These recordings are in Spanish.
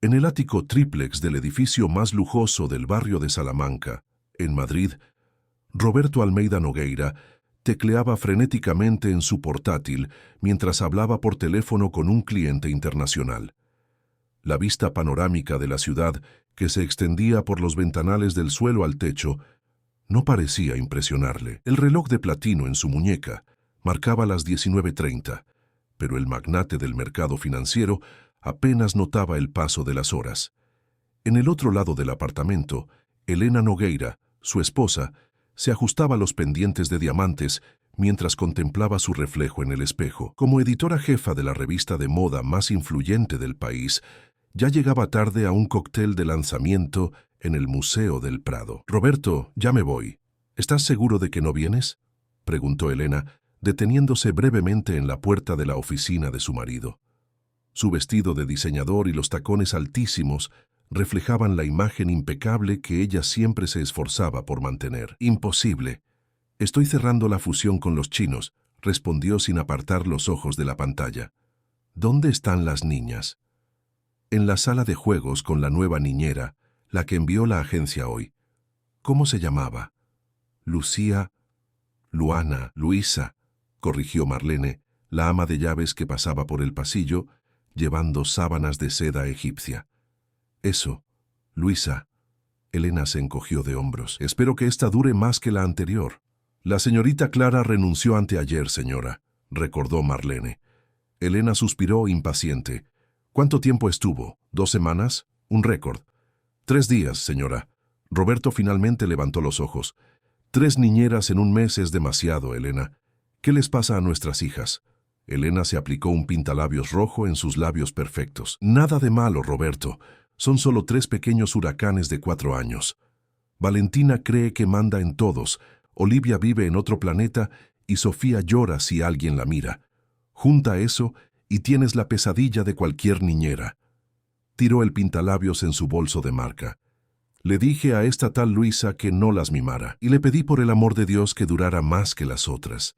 En el ático tríplex del edificio más lujoso del barrio de Salamanca, en Madrid, Roberto Almeida Nogueira tecleaba frenéticamente en su portátil mientras hablaba por teléfono con un cliente internacional. La vista panorámica de la ciudad, que se extendía por los ventanales del suelo al techo, no parecía impresionarle. El reloj de platino en su muñeca marcaba las 19:30, pero el magnate del mercado financiero apenas notaba el paso de las horas. En el otro lado del apartamento, Elena Nogueira, su esposa, se ajustaba los pendientes de diamantes mientras contemplaba su reflejo en el espejo. Como editora jefa de la revista de moda más influyente del país, ya llegaba tarde a un cóctel de lanzamiento en el Museo del Prado. «Roberto, ya me voy. ¿Estás seguro de que no vienes?», preguntó Elena, deteniéndose brevemente en la puerta de la oficina de su marido. Su vestido de diseñador y los tacones altísimos reflejaban la imagen impecable que ella siempre se esforzaba por mantener. «Imposible. Estoy cerrando la fusión con los chinos», respondió sin apartar los ojos de la pantalla. «¿Dónde están las niñas?». «En la sala de juegos con la nueva niñera, la que envió la agencia hoy». «¿Cómo se llamaba?». «Lucía, Luana, Luisa», corrigió Marlene, la ama de llaves que pasaba por el pasillo, llevando sábanas de seda egipcia. «Eso, Luisa». Elena se encogió de hombros. «Espero que esta dure más que la anterior». «La señorita Clara renunció anteayer, señora», recordó Marlene. Elena suspiró impaciente. «¿Cuánto tiempo estuvo? ¿2 semanas? Un récord». «3 días, señora». Roberto finalmente levantó los ojos. 3 niñeras en un mes es demasiado, Elena. ¿Qué les pasa a nuestras hijas?». Elena se aplicó un pintalabios rojo en sus labios perfectos. «Nada de malo, Roberto. Son solo 3 pequeños huracanes de 4 años. Valentina cree que manda en todos, Olivia vive en otro planeta y Sofía llora si alguien la mira. Junta eso y tienes la pesadilla de cualquier niñera». Tiró el pintalabios en su bolso de marca. «Le dije a esta tal Luisa que no las mimara, y le pedí por el amor de Dios que durara más que las otras».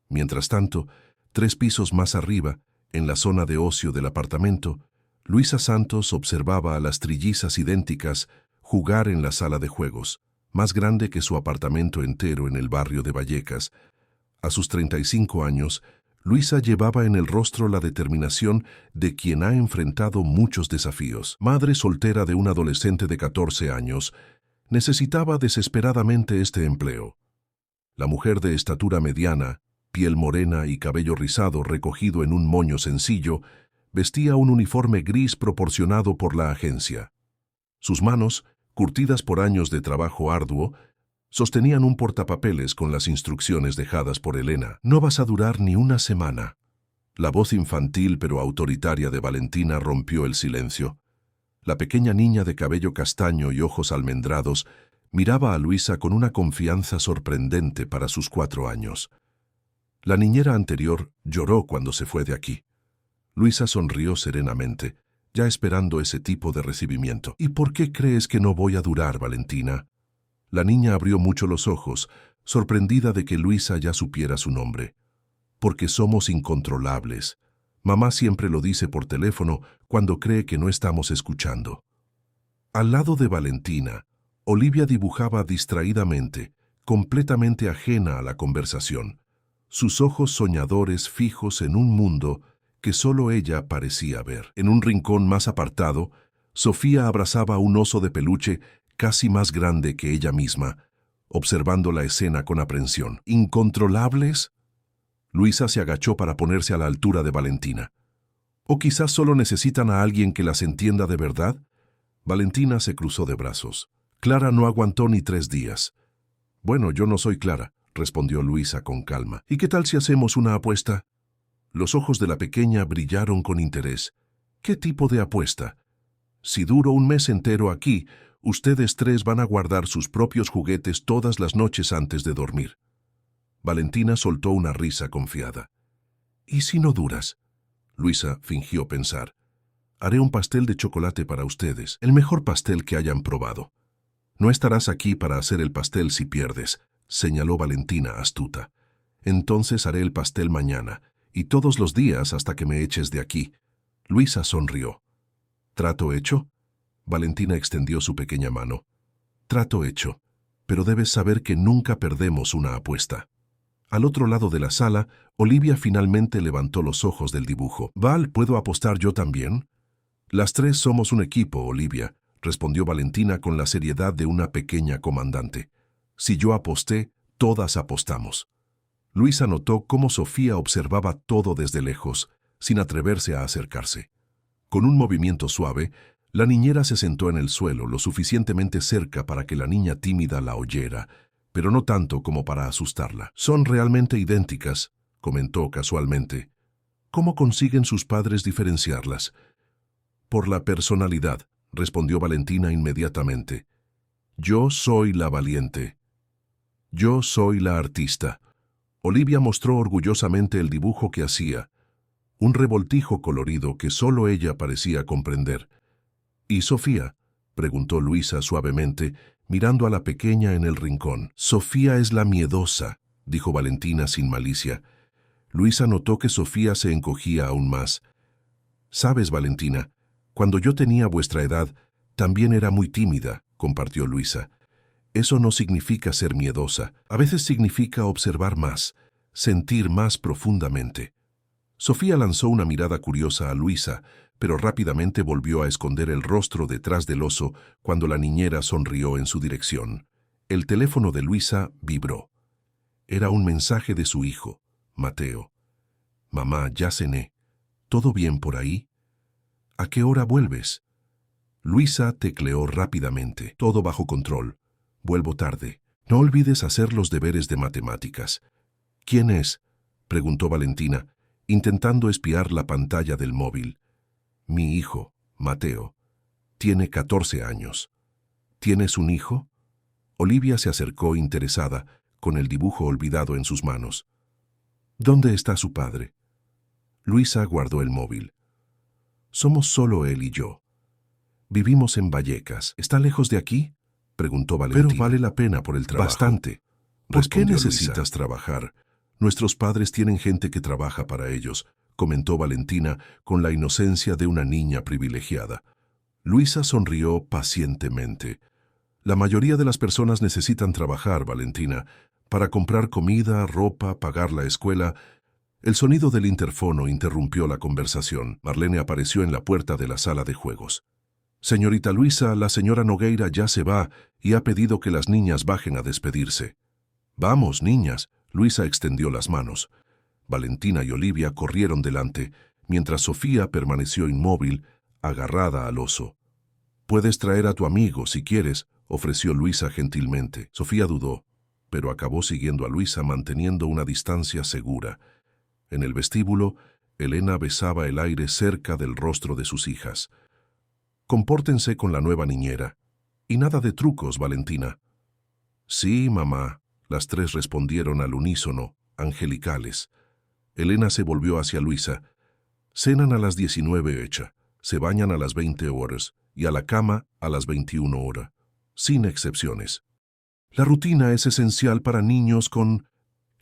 Mientras tanto, 3 pisos más arriba, en la zona de ocio del apartamento, Luisa Santos observaba a las trillizas idénticas jugar en la sala de juegos, más grande que su apartamento entero en el barrio de Vallecas. A sus 35 años, Luisa llevaba en el rostro la determinación de quien ha enfrentado muchos desafíos. Madre soltera de un adolescente de 14 años, necesitaba desesperadamente este empleo. La mujer de estatura mediana, piel morena y cabello rizado recogido en un moño sencillo, vestía un uniforme gris proporcionado por la agencia. Sus manos, curtidas por años de trabajo arduo, sostenían un portapapeles con las instrucciones dejadas por Elena. «No vas a durar ni una semana». La voz infantil pero autoritaria de Valentina rompió el silencio. La pequeña niña de cabello castaño y ojos almendrados miraba a Luisa con una confianza sorprendente para sus 4 años. La niñera anterior lloró cuando se fue de aquí. Luisa sonrió serenamente, ya esperando ese tipo de recibimiento. «¿Y por qué crees que no voy a durar, Valentina?». La niña abrió mucho los ojos, sorprendida de que Luisa ya supiera su nombre. «Porque somos incontrolables. Mamá siempre lo dice por teléfono cuando cree que no estamos escuchando». Al lado de Valentina, Olivia dibujaba distraídamente, completamente ajena a la conversación, sus ojos soñadores fijos en un mundo que solo ella parecía ver. En un rincón más apartado, Sofía abrazaba a un oso de peluche casi más grande que ella misma, observando la escena con aprensión. «¿Incontrolables?». Luisa se agachó para ponerse a la altura de Valentina. «¿O quizás solo necesitan a alguien que las entienda de verdad?». Valentina se cruzó de brazos. «Clara no aguantó ni 3 días». «Bueno, yo no soy Clara», respondió Luisa con calma. «¿Y qué tal si hacemos una apuesta?». Los ojos de la pequeña brillaron con interés. «¿Qué tipo de apuesta?». «Si duro un mes entero aquí, ustedes 3 van a guardar sus propios juguetes todas las noches antes de dormir». Valentina soltó una risa confiada. «¿Y si no duras?». Luisa fingió pensar. «Haré un pastel de chocolate para ustedes, el mejor pastel que hayan probado». «No estarás aquí para hacer el pastel si pierdes», señaló Valentina astuta. «Entonces haré el pastel mañana, y todos los días hasta que me eches de aquí». Luisa sonrió. ¿Trato hecho? Valentina extendió su pequeña mano. Trato hecho, pero debes saber que nunca perdemos una apuesta. Al otro lado de la sala, Olivia finalmente levantó los ojos del dibujo. «Val, ¿puedo apostar yo también?» «Las tres somos un equipo, Olivia», respondió Valentina con la seriedad de una pequeña comandante. «Si yo aposté, todas apostamos». Luisa notó cómo Sofía observaba todo desde lejos, sin atreverse a acercarse. Con un movimiento suave, la niñera se sentó en el suelo lo suficientemente cerca para que la niña tímida la oyera, pero no tanto como para asustarla. «Son realmente idénticas», comentó casualmente. «¿Cómo consiguen sus padres diferenciarlas?» «Por la personalidad», respondió Valentina inmediatamente. «Yo soy la valiente. Yo soy la artista». Olivia mostró orgullosamente el dibujo que hacía, un revoltijo colorido que solo ella parecía comprender. «¿Y Sofía?», preguntó Luisa suavemente, mirando a la pequeña en el rincón. «Sofía es la miedosa», dijo Valentina sin malicia. Luisa notó que Sofía se encogía aún más. «Sabes, Valentina, cuando yo tenía vuestra edad, también era muy tímida», compartió Luisa. «Eso no significa ser miedosa, a veces significa observar más, sentir más profundamente». Sofía lanzó una mirada curiosa a Luisa, pero rápidamente volvió a esconder el rostro detrás del oso cuando la niñera sonrió en su dirección. El teléfono de Luisa vibró. Era un mensaje de su hijo, Mateo. «Mamá, ya cené. ¿Todo bien por ahí? ¿A qué hora vuelves?» Luisa tecleó rápidamente. «Todo bajo control. Vuelvo tarde. No olvides hacer los deberes de matemáticas». «¿Quién es?», preguntó Valentina, intentando espiar la pantalla del móvil. «Mi hijo, Mateo. Tiene 14 años. ¿Tienes un hijo?». Olivia se acercó interesada, con el dibujo olvidado en sus manos. «¿Dónde está su padre?». Luisa guardó el móvil. «Somos solo él y yo. Vivimos en Vallecas. ¿Está lejos de aquí?», preguntó Valentina. «Pero vale la pena por el trabajo». «Bastante. ¿Por qué necesitas trabajar? Nuestros padres tienen gente que trabaja para ellos», comentó Valentina con la inocencia de una niña privilegiada. Luisa sonrió pacientemente. «La mayoría de las personas necesitan trabajar, Valentina, para comprar comida, ropa, pagar la escuela». El sonido del interfono interrumpió la conversación. Marlene apareció en la puerta de la sala de juegos. «Señorita Luisa, la señora Nogueira ya se va y ha pedido que las niñas bajen a despedirse». «Vamos, niñas», Luisa extendió las manos. Valentina y Olivia corrieron delante, mientras Sofía permaneció inmóvil, agarrada al oso. «Puedes traer a tu amigo, si quieres», ofreció Luisa gentilmente. Sofía dudó, pero acabó siguiendo a Luisa manteniendo una distancia segura. En el vestíbulo, Elena besaba el aire cerca del rostro de sus hijas. «Compórtense con la nueva niñera. Y nada de trucos, Valentina». «Sí, mamá», las tres respondieron al unísono, angelicales. Elena se volvió hacia Luisa. «Cenan a las 19 hecha, se bañan a las 20 horas y a la cama a las 21 horas, sin excepciones. La rutina es esencial para niños con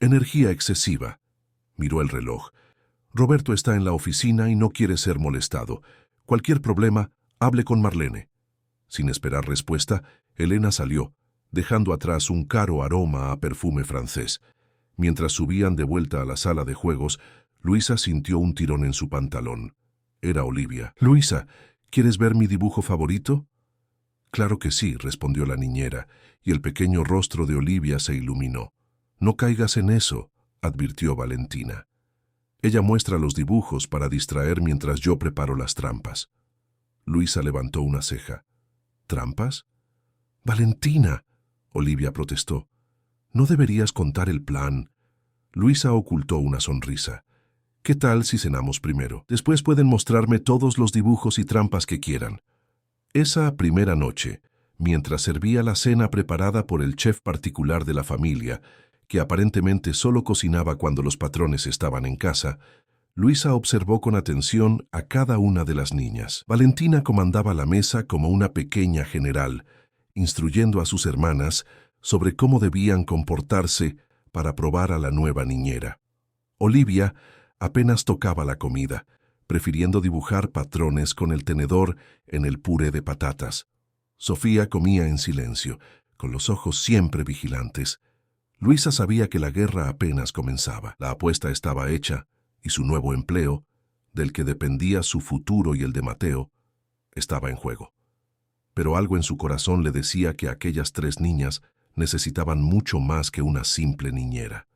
energía excesiva». Miró el reloj. «Roberto está en la oficina y no quiere ser molestado. Cualquier problema, hable con Marlene». Sin esperar respuesta, Elena salió, dejando atrás un caro aroma a perfume francés. Mientras subían de vuelta a la sala de juegos, Luisa sintió un tirón en su pantalón. Era Olivia. «Luisa, ¿quieres ver mi dibujo favorito?». «Claro que sí», respondió la niñera, y el pequeño rostro de Olivia se iluminó. «No caigas en eso», advirtió Valentina. «Ella muestra los dibujos para distraer mientras yo preparo las trampas». Luisa levantó una ceja. «¿Trampas?». «Valentina», Olivia protestó. «No deberías contar el plan». Luisa ocultó una sonrisa. «¿Qué tal si cenamos primero? Después pueden mostrarme todos los dibujos y trampas que quieran». Esa primera noche, mientras servía la cena preparada por el chef particular de la familia, que aparentemente solo cocinaba cuando los patrones estaban en casa, Luisa observó con atención a cada una de las niñas. Valentina comandaba la mesa como una pequeña general, instruyendo a sus hermanas sobre cómo debían comportarse para probar a la nueva niñera. Olivia apenas tocaba la comida, prefiriendo dibujar patrones con el tenedor en el puré de patatas. Sofía comía en silencio, con los ojos siempre vigilantes. Luisa sabía que la guerra apenas comenzaba. La apuesta estaba hecha, y su nuevo empleo, del que dependía su futuro y el de Mateo, estaba en juego. Pero algo en su corazón le decía que aquellas 3 niñas necesitaban mucho más que una simple niñera.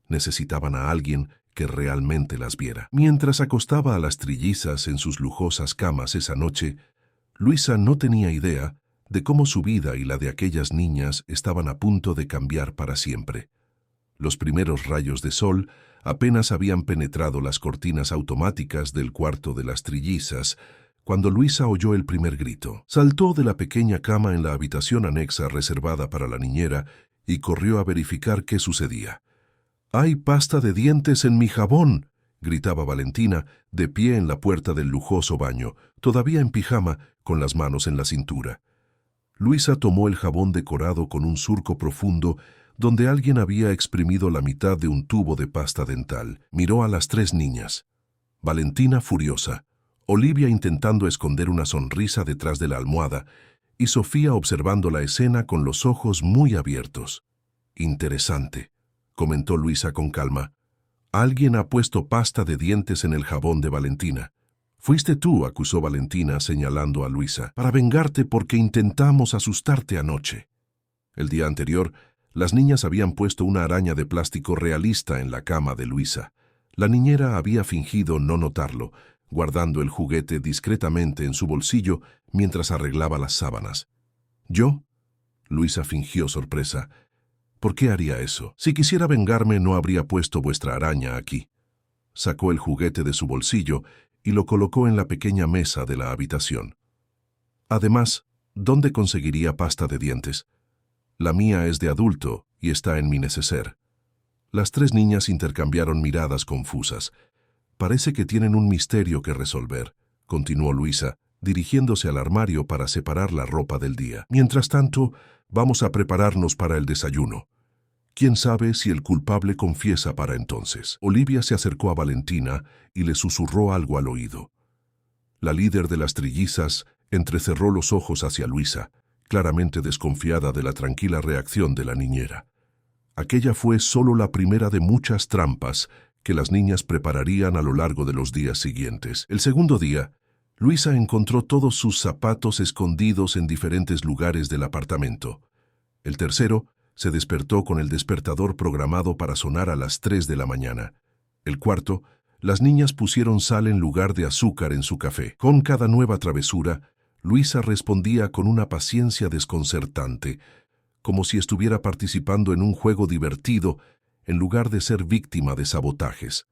Necesitaban a alguien que realmente las viera. Mientras acostaba a las trillizas en sus lujosas camas esa noche, Luisa no tenía idea de cómo su vida y la de aquellas niñas estaban a punto de cambiar para siempre. Los primeros rayos de sol apenas habían penetrado las cortinas automáticas del cuarto de las trillizas, cuando Luisa oyó el primer grito. Saltó de la pequeña cama en la habitación anexa reservada para la niñera y corrió a verificar qué sucedía. «¡Hay pasta de dientes en mi jabón!», gritaba Valentina, de pie en la puerta del lujoso baño, todavía en pijama, con las manos en la cintura. Luisa tomó el jabón decorado con un surco profundo donde alguien había exprimido la mitad de un tubo de pasta dental. Miró a las 3 niñas. Valentina furiosa, Olivia intentando esconder una sonrisa detrás de la almohada y Sofía observando la escena con los ojos muy abiertos. «Interesante», comentó Luisa con calma. «Alguien ha puesto pasta de dientes en el jabón de Valentina». «Fuiste tú», acusó Valentina señalando a Luisa, «para vengarte porque intentamos asustarte anoche». El día anterior, las niñas habían puesto una araña de plástico realista en la cama de Luisa. La niñera había fingido no notarlo, guardando el juguete discretamente en su bolsillo mientras arreglaba las sábanas. «¿Yo?», Luisa fingió sorpresa. «¿Por qué haría eso? Si quisiera vengarme, no habría puesto vuestra araña aquí». Sacó el juguete de su bolsillo y lo colocó en la pequeña mesa de la habitación. «Además, ¿dónde conseguiría pasta de dientes? La mía es de adulto y está en mi neceser». Las 3 niñas intercambiaron miradas confusas. «Parece que tienen un misterio que resolver», continuó Luisa, dirigiéndose al armario para separar la ropa del día. «Mientras tanto, vamos a prepararnos para el desayuno. ¿Quién sabe si el culpable confiesa para entonces?». Olivia se acercó a Valentina y le susurró algo al oído. La líder de las trillizas entrecerró los ojos hacia Luisa, claramente desconfiada de la tranquila reacción de la niñera. Aquella fue solo la primera de muchas trampas que las niñas prepararían a lo largo de los días siguientes. El segundo día, Luisa encontró todos sus zapatos escondidos en diferentes lugares del apartamento. El tercero se despertó con el despertador programado para sonar a las 3 de la mañana. El cuarto, las niñas pusieron sal en lugar de azúcar en su café. Con cada nueva travesura, Luisa respondía con una paciencia desconcertante, como si estuviera participando en un juego divertido en lugar de ser víctima de sabotajes.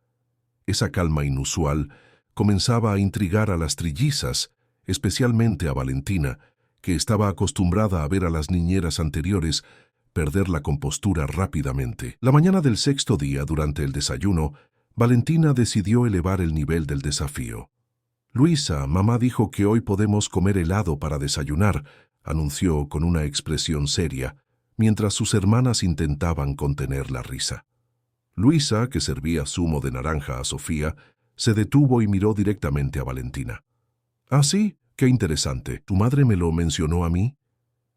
Esa calma inusual comenzaba a intrigar a las trillizas, especialmente a Valentina, que estaba acostumbrada a ver a las niñeras anteriores perder la compostura rápidamente. La mañana del 6º día, durante el desayuno, Valentina decidió elevar el nivel del desafío. «Luisa, mamá dijo que hoy podemos comer helado para desayunar», anunció con una expresión seria, mientras sus hermanas intentaban contener la risa. Luisa, que servía zumo de naranja a Sofía, se detuvo y miró directamente a Valentina. «¿Ah, sí? Qué interesante. ¿Tu madre me lo mencionó a mí?»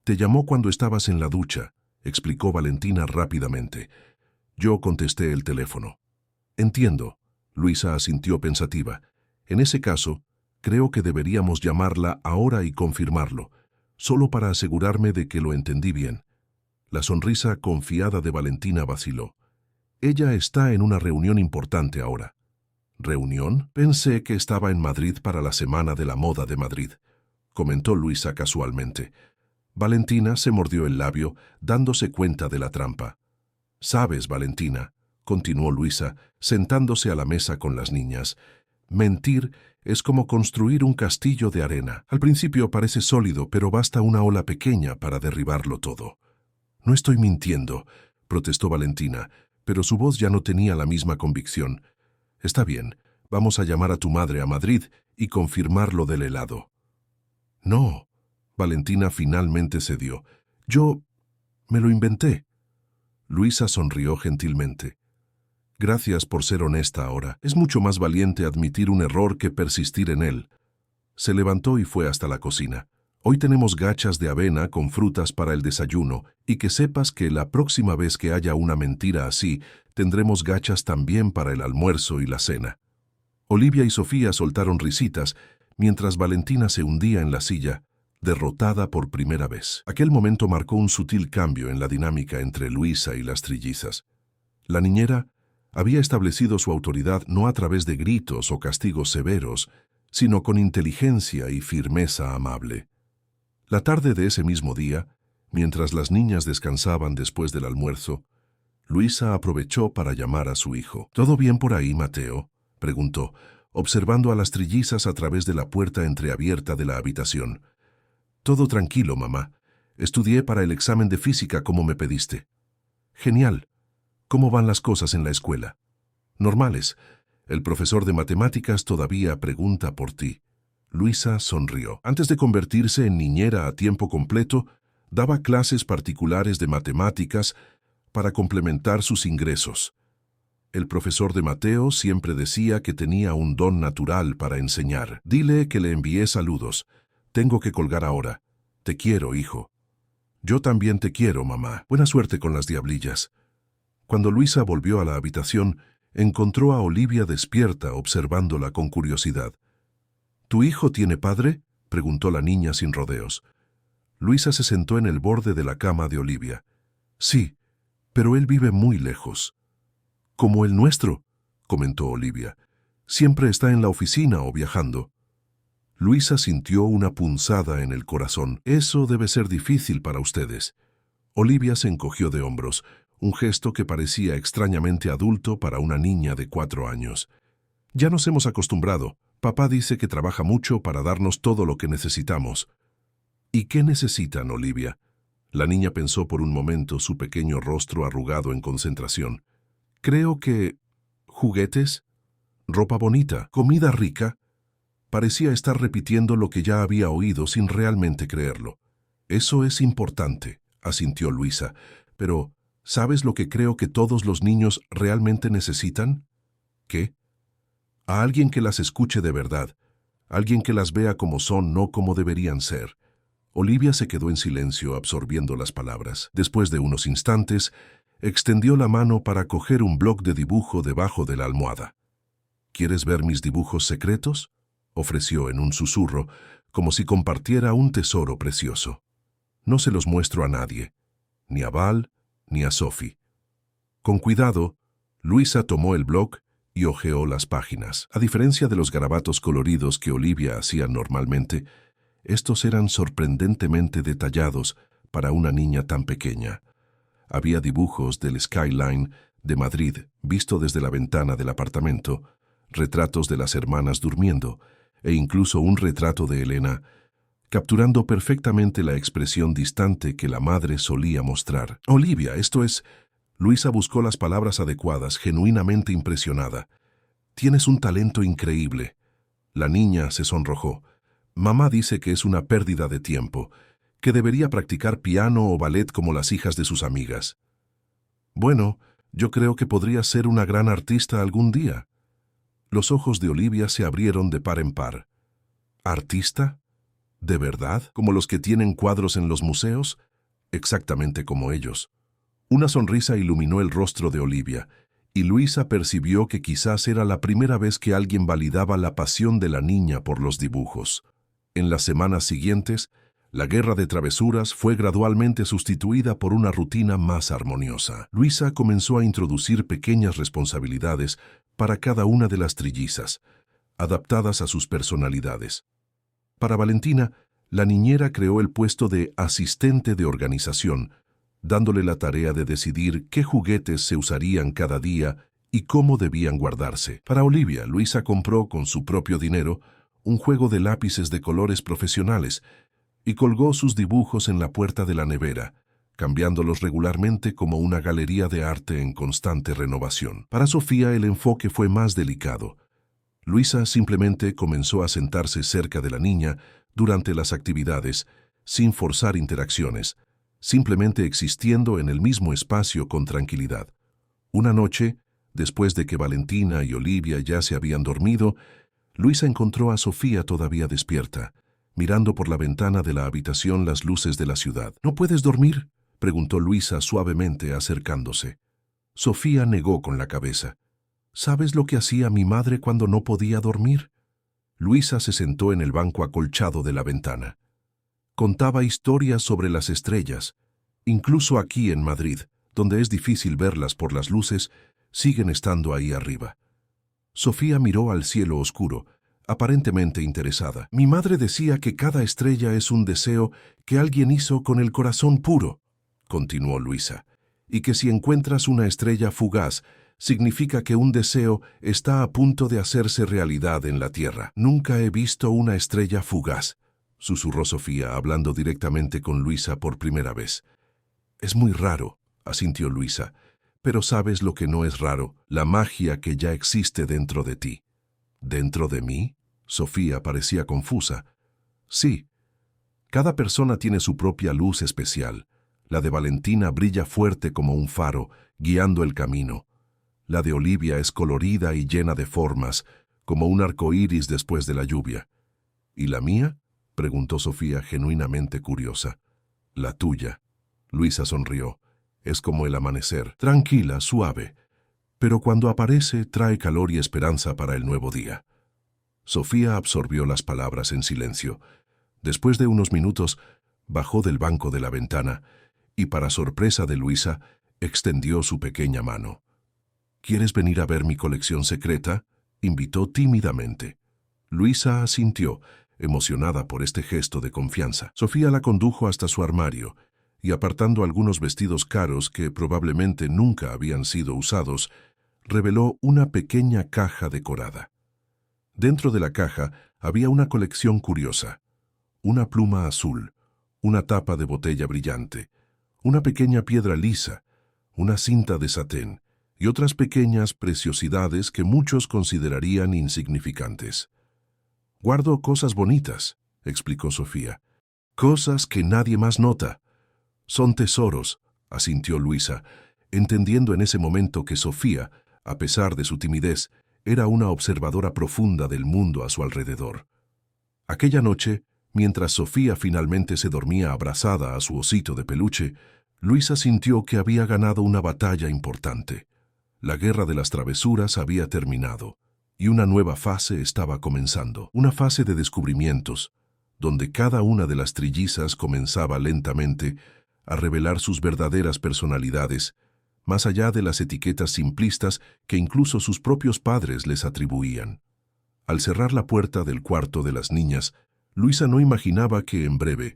«Te llamó cuando estabas en la ducha», explicó Valentina rápidamente. «Yo contesté el teléfono». «Entiendo», Luisa asintió pensativa. «En ese caso, creo que deberíamos llamarla ahora y confirmarlo, solo para asegurarme de que lo entendí bien». La sonrisa confiada de Valentina vaciló. «Ella está en una reunión importante ahora». «¿Reunión? Pensé que estaba en Madrid para la Semana de la Moda de Madrid», comentó Luisa casualmente. Valentina se mordió el labio, dándose cuenta de la trampa. «Sabes, Valentina», continuó Luisa, sentándose a la mesa con las niñas, «mentir es como construir un castillo de arena. Al principio parece sólido, pero basta una ola pequeña para derribarlo todo». «No estoy mintiendo», protestó Valentina, pero su voz ya no tenía la misma convicción. «Está bien, vamos a llamar a tu madre a Madrid y confirmar lo del helado». «No», Valentina finalmente cedió. «Yo me lo inventé». Luisa sonrió gentilmente. Gracias por ser honesta ahora. Es mucho más valiente admitir un error que persistir en él. Se levantó y fue hasta la cocina. Hoy tenemos gachas de avena con frutas para el desayuno, y que sepas que la próxima vez que haya una mentira así, tendremos gachas también para el almuerzo y la cena. Olivia y Sofía soltaron risitas, mientras Valentina se hundía en la silla, derrotada por primera vez. Aquel momento marcó un sutil cambio en la dinámica entre Luisa y las trillizas. La niñera había establecido su autoridad no a través de gritos o castigos severos, sino con inteligencia y firmeza amable. La tarde de ese mismo día, mientras las niñas descansaban después del almuerzo, Luisa aprovechó para llamar a su hijo. ¿Todo bien por ahí, Mateo?, preguntó, observando a las trillizas a través de la puerta entreabierta de la habitación. Todo tranquilo, mamá. Estudié para el examen de física como me pediste. Genial. ¿Cómo van las cosas en la escuela? Normales. El profesor de matemáticas todavía pregunta por ti. Luisa sonrió. Antes de convertirse en niñera a tiempo completo, daba clases particulares de matemáticas para complementar sus ingresos. El profesor de Mateo siempre decía que tenía un don natural para enseñar. Dile que le envié saludos. Tengo que colgar ahora. Te quiero, hijo. Yo también te quiero, mamá. Buena suerte con las diablillas. Cuando Luisa volvió a la habitación, encontró a Olivia despierta observándola con curiosidad. ¿Tu hijo tiene padre?, preguntó la niña sin rodeos. Luisa se sentó en el borde de la cama de Olivia. Sí, pero él vive muy lejos. Como el nuestro, comentó Olivia. Siempre está en la oficina o viajando. Luisa sintió una punzada en el corazón. Eso debe ser difícil para ustedes. Olivia se encogió de hombros, un gesto que parecía extrañamente adulto para una niña de 4 años. Ya nos hemos acostumbrado. Papá dice que trabaja mucho para darnos todo lo que necesitamos. ¿Y qué necesitan, Olivia? La niña pensó por un momento, su pequeño rostro arrugado en concentración. Creo que... ¿juguetes? ¿Ropa bonita? ¿Comida rica? Parecía estar repitiendo lo que ya había oído sin realmente creerlo. Eso es importante, asintió Luisa, pero ¿sabes lo que creo que todos los niños realmente necesitan? ¿Qué? A alguien que las escuche de verdad, alguien que las vea como son, no como deberían ser. Olivia se quedó en silencio, absorbiendo las palabras. Después de unos instantes, extendió la mano para coger un bloc de dibujo debajo de la almohada. ¿Quieres ver mis dibujos secretos?, ofreció en un susurro, como si compartiera un tesoro precioso. No se los muestro a nadie, ni a Val, ni a Sophie. Con cuidado, Luisa tomó el bloc y hojeó las páginas. A diferencia de los garabatos coloridos que Olivia hacía normalmente, estos eran sorprendentemente detallados para una niña tan pequeña. Había dibujos del skyline de Madrid visto desde la ventana del apartamento, retratos de las hermanas durmiendo e incluso un retrato de Elena, capturando perfectamente la expresión distante que la madre solía mostrar. Olivia, esto es... Luisa buscó las palabras adecuadas, genuinamente impresionada. Tienes un talento increíble. La niña se sonrojó. Mamá dice que es una pérdida de tiempo, que debería practicar piano o ballet como las hijas de sus amigas. Bueno, yo creo que podría ser una gran artista algún día. Los ojos de Olivia se abrieron de par en par. ¿Artista? ¿De verdad? ¿Como los que tienen cuadros en los museos? Exactamente como ellos. Una sonrisa iluminó el rostro de Olivia, y Luisa percibió que quizás era la primera vez que alguien validaba la pasión de la niña por los dibujos. En las semanas siguientes, la guerra de travesuras fue gradualmente sustituida por una rutina más armoniosa. Luisa comenzó a introducir pequeñas responsabilidades para cada una de las trillizas, adaptadas a sus personalidades. Para Valentina, la niñera creó el puesto de asistente de organización, dándole la tarea de decidir qué juguetes se usarían cada día y cómo debían guardarse. Para Olivia, Luisa compró con su propio dinero un juego de lápices de colores profesionales y colgó sus dibujos en la puerta de la nevera, cambiándolos regularmente como una galería de arte en constante renovación. Para Sofía el enfoque fue más delicado. Luisa simplemente comenzó a sentarse cerca de la niña durante las actividades, sin forzar interacciones, simplemente existiendo en el mismo espacio con tranquilidad. Una noche, Después de que Valentina y Olivia ya se habían dormido, Luisa encontró a Sofía todavía despierta, mirando por la ventana de la habitación las luces de la ciudad. ¿No puedes dormir?, preguntó Luisa suavemente acercándose. Sofía negó con la cabeza. ¿Sabes lo que hacía mi madre cuando no podía dormir? Luisa se sentó en el banco acolchado de la ventana. Contaba historias sobre las estrellas. Incluso aquí en Madrid, donde es difícil verlas por las luces, siguen estando ahí arriba. Sofía miró al cielo oscuro, aparentemente interesada. Mi madre decía que cada estrella es un deseo que alguien hizo con el corazón puro, continuó Luisa, y que si encuentras una estrella fugaz, significa que un deseo está a punto de hacerse realidad en la tierra. Nunca he visto una estrella fugaz, susurró Sofía, hablando directamente con Luisa por primera vez. Es muy raro, asintió Luisa, pero ¿sabes lo que no es raro? La magia que ya existe dentro de ti. ¿Dentro de mí? Sofía parecía confusa. Sí. Cada persona tiene su propia luz especial. La de Valentina brilla fuerte como un faro, guiando el camino. La de Olivia es colorida y llena de formas, como un arco iris después de la lluvia. ¿Y la mía?, preguntó Sofía, genuinamente curiosa. La tuya. Luisa sonrió. Es como el amanecer, tranquila, suave, pero cuando aparece trae calor y esperanza para el nuevo día. Sofía absorbió las palabras en silencio. Después de unos minutos, bajó del banco de la ventana y, para sorpresa de Luisa, extendió su pequeña mano. ¿Quieres venir a ver mi colección secreta?, invitó tímidamente. Luisa asintió, emocionada por este gesto de confianza. Sofía la condujo hasta su armario y, apartando algunos vestidos caros que probablemente nunca habían sido usados, reveló una pequeña caja decorada. Dentro de la caja había una colección curiosa: una pluma azul, una tapa de botella brillante, una pequeña piedra lisa, una cinta de satén y otras pequeñas preciosidades que muchos considerarían insignificantes. «Guardo cosas bonitas», explicó Sofía. «Cosas que nadie más nota». «Son tesoros», asintió Luisa, entendiendo en ese momento que Sofía, a pesar de su timidez, era una observadora profunda del mundo a su alrededor. Aquella noche, mientras Sofía finalmente se dormía abrazada a su osito de peluche, Luisa sintió que había ganado una batalla importante. La guerra de las travesuras había terminado, y una nueva fase estaba comenzando, una fase de descubrimientos, donde cada una de las trillizas comenzaba lentamente a revelar sus verdaderas personalidades, más allá de las etiquetas simplistas que incluso sus propios padres les atribuían. Al cerrar la puerta del cuarto de las niñas, Luisa no imaginaba que en breve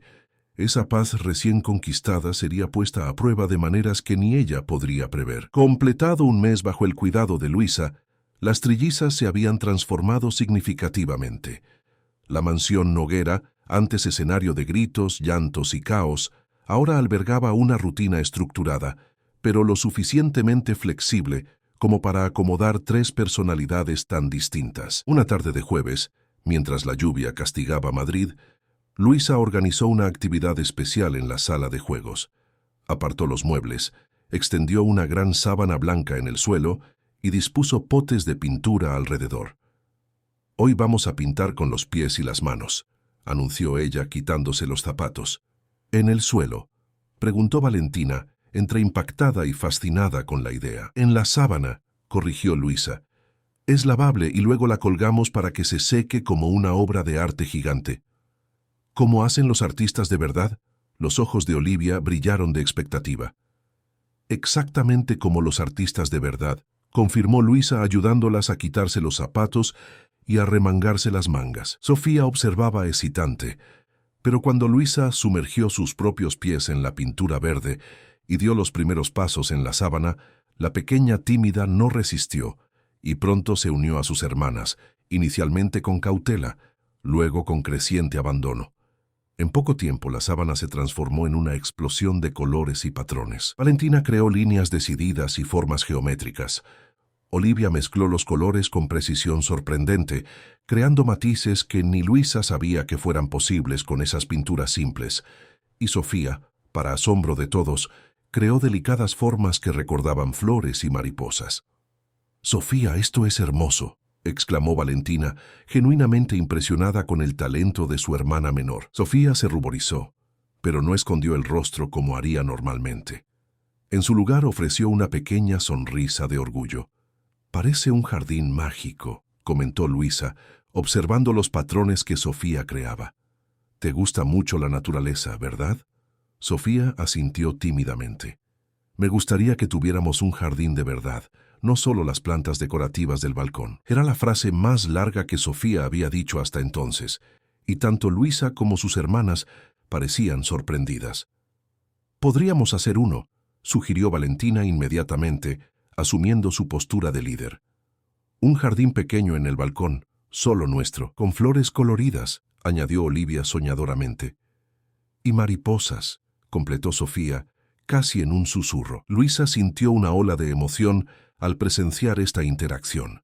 esa paz recién conquistada sería puesta a prueba de maneras que ni ella podría prever. Completado un mes bajo el cuidado de Luisa, las trillizas se habían transformado significativamente. La mansión Noguera, antes escenario de gritos, llantos y caos, ahora albergaba una rutina estructurada, pero lo suficientemente flexible como para acomodar tres personalidades tan distintas. Una tarde de jueves, mientras la lluvia castigaba Madrid, Luisa organizó una actividad especial en la sala de juegos. Apartó los muebles, extendió una gran sábana blanca en el suelo y dispuso potes de pintura alrededor. «Hoy vamos a pintar con los pies y las manos», anunció ella quitándose los zapatos. «¿En el suelo?», preguntó Valentina, entre impactada y fascinada con la idea. «En la sábana», corrigió Luisa. «Es lavable y luego la colgamos para que se seque como una obra de arte gigante». «¿Cómo hacen los artistas de verdad?», los ojos de Olivia brillaron de expectativa. «Exactamente como los artistas de verdad», confirmó Luisa, ayudándolas a quitarse los zapatos y a remangarse las mangas. Sofía observaba hesitante, pero cuando Luisa sumergió sus propios pies en la pintura verde y dio los primeros pasos en la sábana, la pequeña tímida no resistió y pronto se unió a sus hermanas, inicialmente con cautela, luego con creciente abandono. En poco tiempo la sábana se transformó en una explosión de colores y patrones. Valentina creó líneas decididas y formas geométricas. Olivia mezcló los colores con precisión sorprendente, creando matices que ni Luisa sabía que fueran posibles con esas pinturas simples. Y Sofía, para asombro de todos, creó delicadas formas que recordaban flores y mariposas. «Sofía, esto es hermoso», exclamó Valentina, genuinamente impresionada con el talento de su hermana menor. Sofía se ruborizó, pero no escondió el rostro como haría normalmente. En su lugar ofreció una pequeña sonrisa de orgullo. «Parece un jardín mágico», comentó Luisa, observando los patrones que Sofía creaba. «Te gusta mucho la naturaleza, ¿verdad?» Sofía asintió tímidamente. «Me gustaría que tuviéramos un jardín de verdad, no solo las plantas decorativas del balcón». Era la frase más larga que Sofía había dicho hasta entonces, y tanto Luisa como sus hermanas parecían sorprendidas. «Podríamos hacer uno», sugirió Valentina inmediatamente, asumiendo su postura de líder. «Un jardín pequeño en el balcón, solo nuestro, con flores coloridas», añadió Olivia soñadoramente. «Y mariposas», completó Sofía, casi en un susurro. Luisa sintió una ola de emoción al presenciar esta interacción.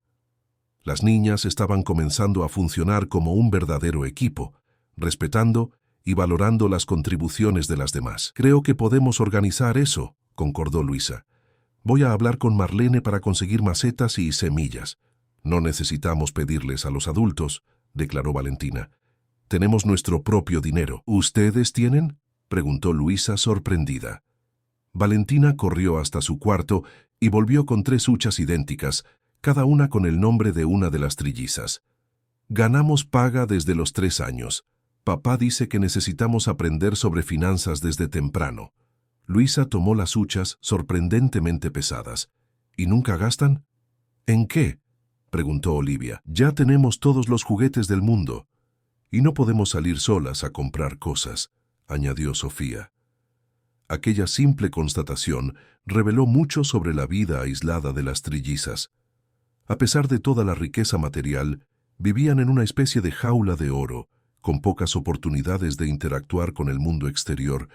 Las niñas estaban comenzando a funcionar como un verdadero equipo, respetando y valorando las contribuciones de las demás. «Creo que podemos organizar eso», concordó Luisa. «Voy a hablar con Marlene para conseguir macetas y semillas». «No necesitamos pedirles a los adultos», declaró Valentina. «Tenemos nuestro propio dinero». «¿Ustedes tienen?», preguntó Luisa sorprendida. Valentina corrió hasta su cuarto y volvió con 3 huchas idénticas, cada una con el nombre de una de las trillizas. «Ganamos paga desde los 3 años. Papá dice que necesitamos aprender sobre finanzas desde temprano». Luisa tomó las huchas sorprendentemente pesadas. «¿Y nunca gastan?». «¿En qué?», preguntó Olivia. «Ya tenemos todos los juguetes del mundo. Y no podemos salir solas a comprar cosas», añadió Sofía. Aquella simple constatación reveló mucho sobre la vida aislada de las trillizas. A pesar de toda la riqueza material, vivían en una especie de jaula de oro, con pocas oportunidades de interactuar con el mundo exterior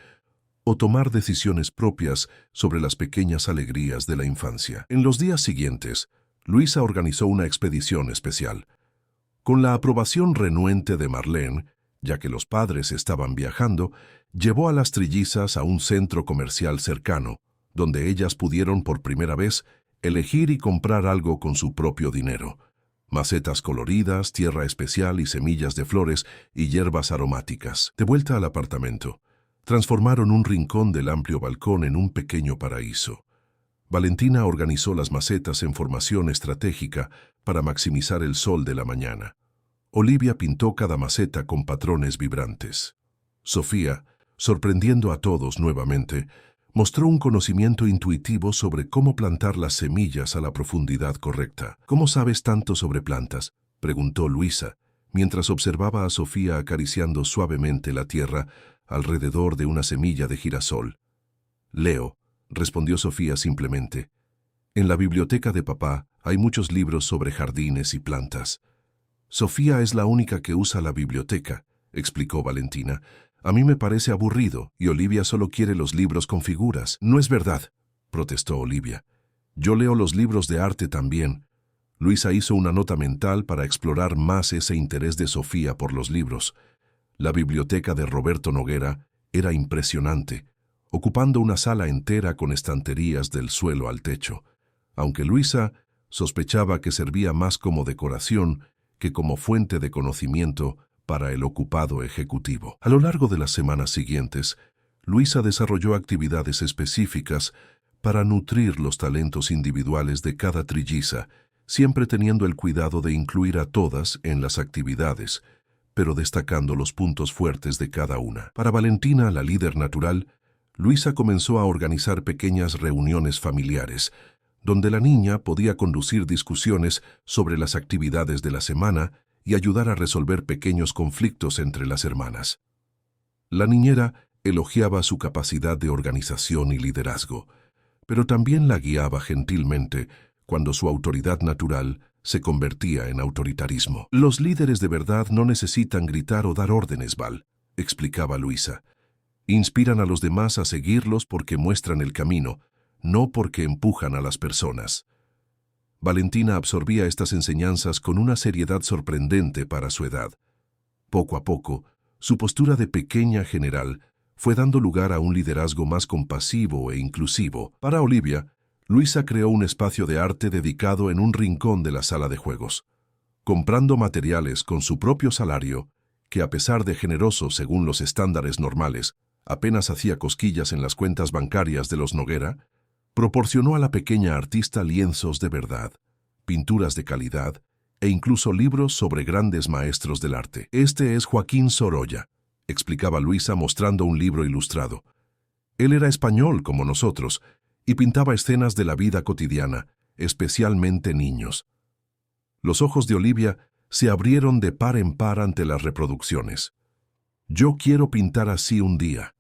o tomar decisiones propias sobre las pequeñas alegrías de la infancia. En los días siguientes, Luisa organizó una expedición especial. Con la aprobación renuente de Marlene, ya que los padres estaban viajando, llevó a las trillizas a un centro comercial cercano, donde ellas pudieron por primera vez elegir y comprar algo con su propio dinero. Macetas coloridas, tierra especial y semillas de flores y hierbas aromáticas. De vuelta al apartamento, transformaron un rincón del amplio balcón en un pequeño paraíso. Valentina organizó las macetas en formación estratégica para maximizar el sol de la mañana. Olivia pintó cada maceta con patrones vibrantes. Sofía, sorprendiendo a todos nuevamente, mostró un conocimiento intuitivo sobre cómo plantar las semillas a la profundidad correcta. «¿Cómo sabes tanto sobre plantas?», preguntó Luisa, mientras observaba a Sofía acariciando suavemente la tierra alrededor de una semilla de girasol. «Leo», respondió Sofía simplemente. «En la biblioteca de papá hay muchos libros sobre jardines y plantas». «Sofía es la única que usa la biblioteca», explicó Valentina. «A mí me parece aburrido y Olivia solo quiere los libros con figuras». «No es verdad», protestó Olivia. «Yo leo los libros de arte también». Luisa hizo una nota mental para explorar más ese interés de Sofía por los libros. La biblioteca de Roberto Noguera era impresionante, ocupando una sala entera con estanterías del suelo al techo, aunque Luisa sospechaba que servía más como decoración que como fuente de conocimiento para el ocupado ejecutivo. A lo largo de las semanas siguientes, Luisa desarrolló actividades específicas para nutrir los talentos individuales de cada trilliza, siempre teniendo el cuidado de incluir a todas en las actividades, pero destacando los puntos fuertes de cada una. Para Valentina, la líder natural, Luisa comenzó a organizar pequeñas reuniones familiares, donde la niña podía conducir discusiones sobre las actividades de la semana y ayudar a resolver pequeños conflictos entre las hermanas. La niñera elogiaba su capacidad de organización y liderazgo, pero también la guiaba gentilmente cuando su autoridad natural se convertía en autoritarismo. «Los líderes de verdad no necesitan gritar o dar órdenes, Val», explicaba Luisa. «Inspiran a los demás a seguirlos porque muestran el camino, no porque empujan a las personas». Valentina absorbía estas enseñanzas con una seriedad sorprendente para su edad. Poco a poco, su postura de pequeña general fue dando lugar a un liderazgo más compasivo e inclusivo. Para Olivia, Luisa creó un espacio de arte dedicado en un rincón de la sala de juegos, comprando materiales con su propio salario, que a pesar de generoso según los estándares normales, apenas hacía cosquillas en las cuentas bancarias de los Noguera, proporcionó a la pequeña artista lienzos de verdad, pinturas de calidad e incluso libros sobre grandes maestros del arte. Este es Joaquín Sorolla, explicaba Luisa mostrando un libro ilustrado. Él era español como nosotros y pintaba escenas de la vida cotidiana, especialmente niños. Los ojos de Olivia se abrieron de par en par ante las reproducciones. Yo quiero pintar así un día.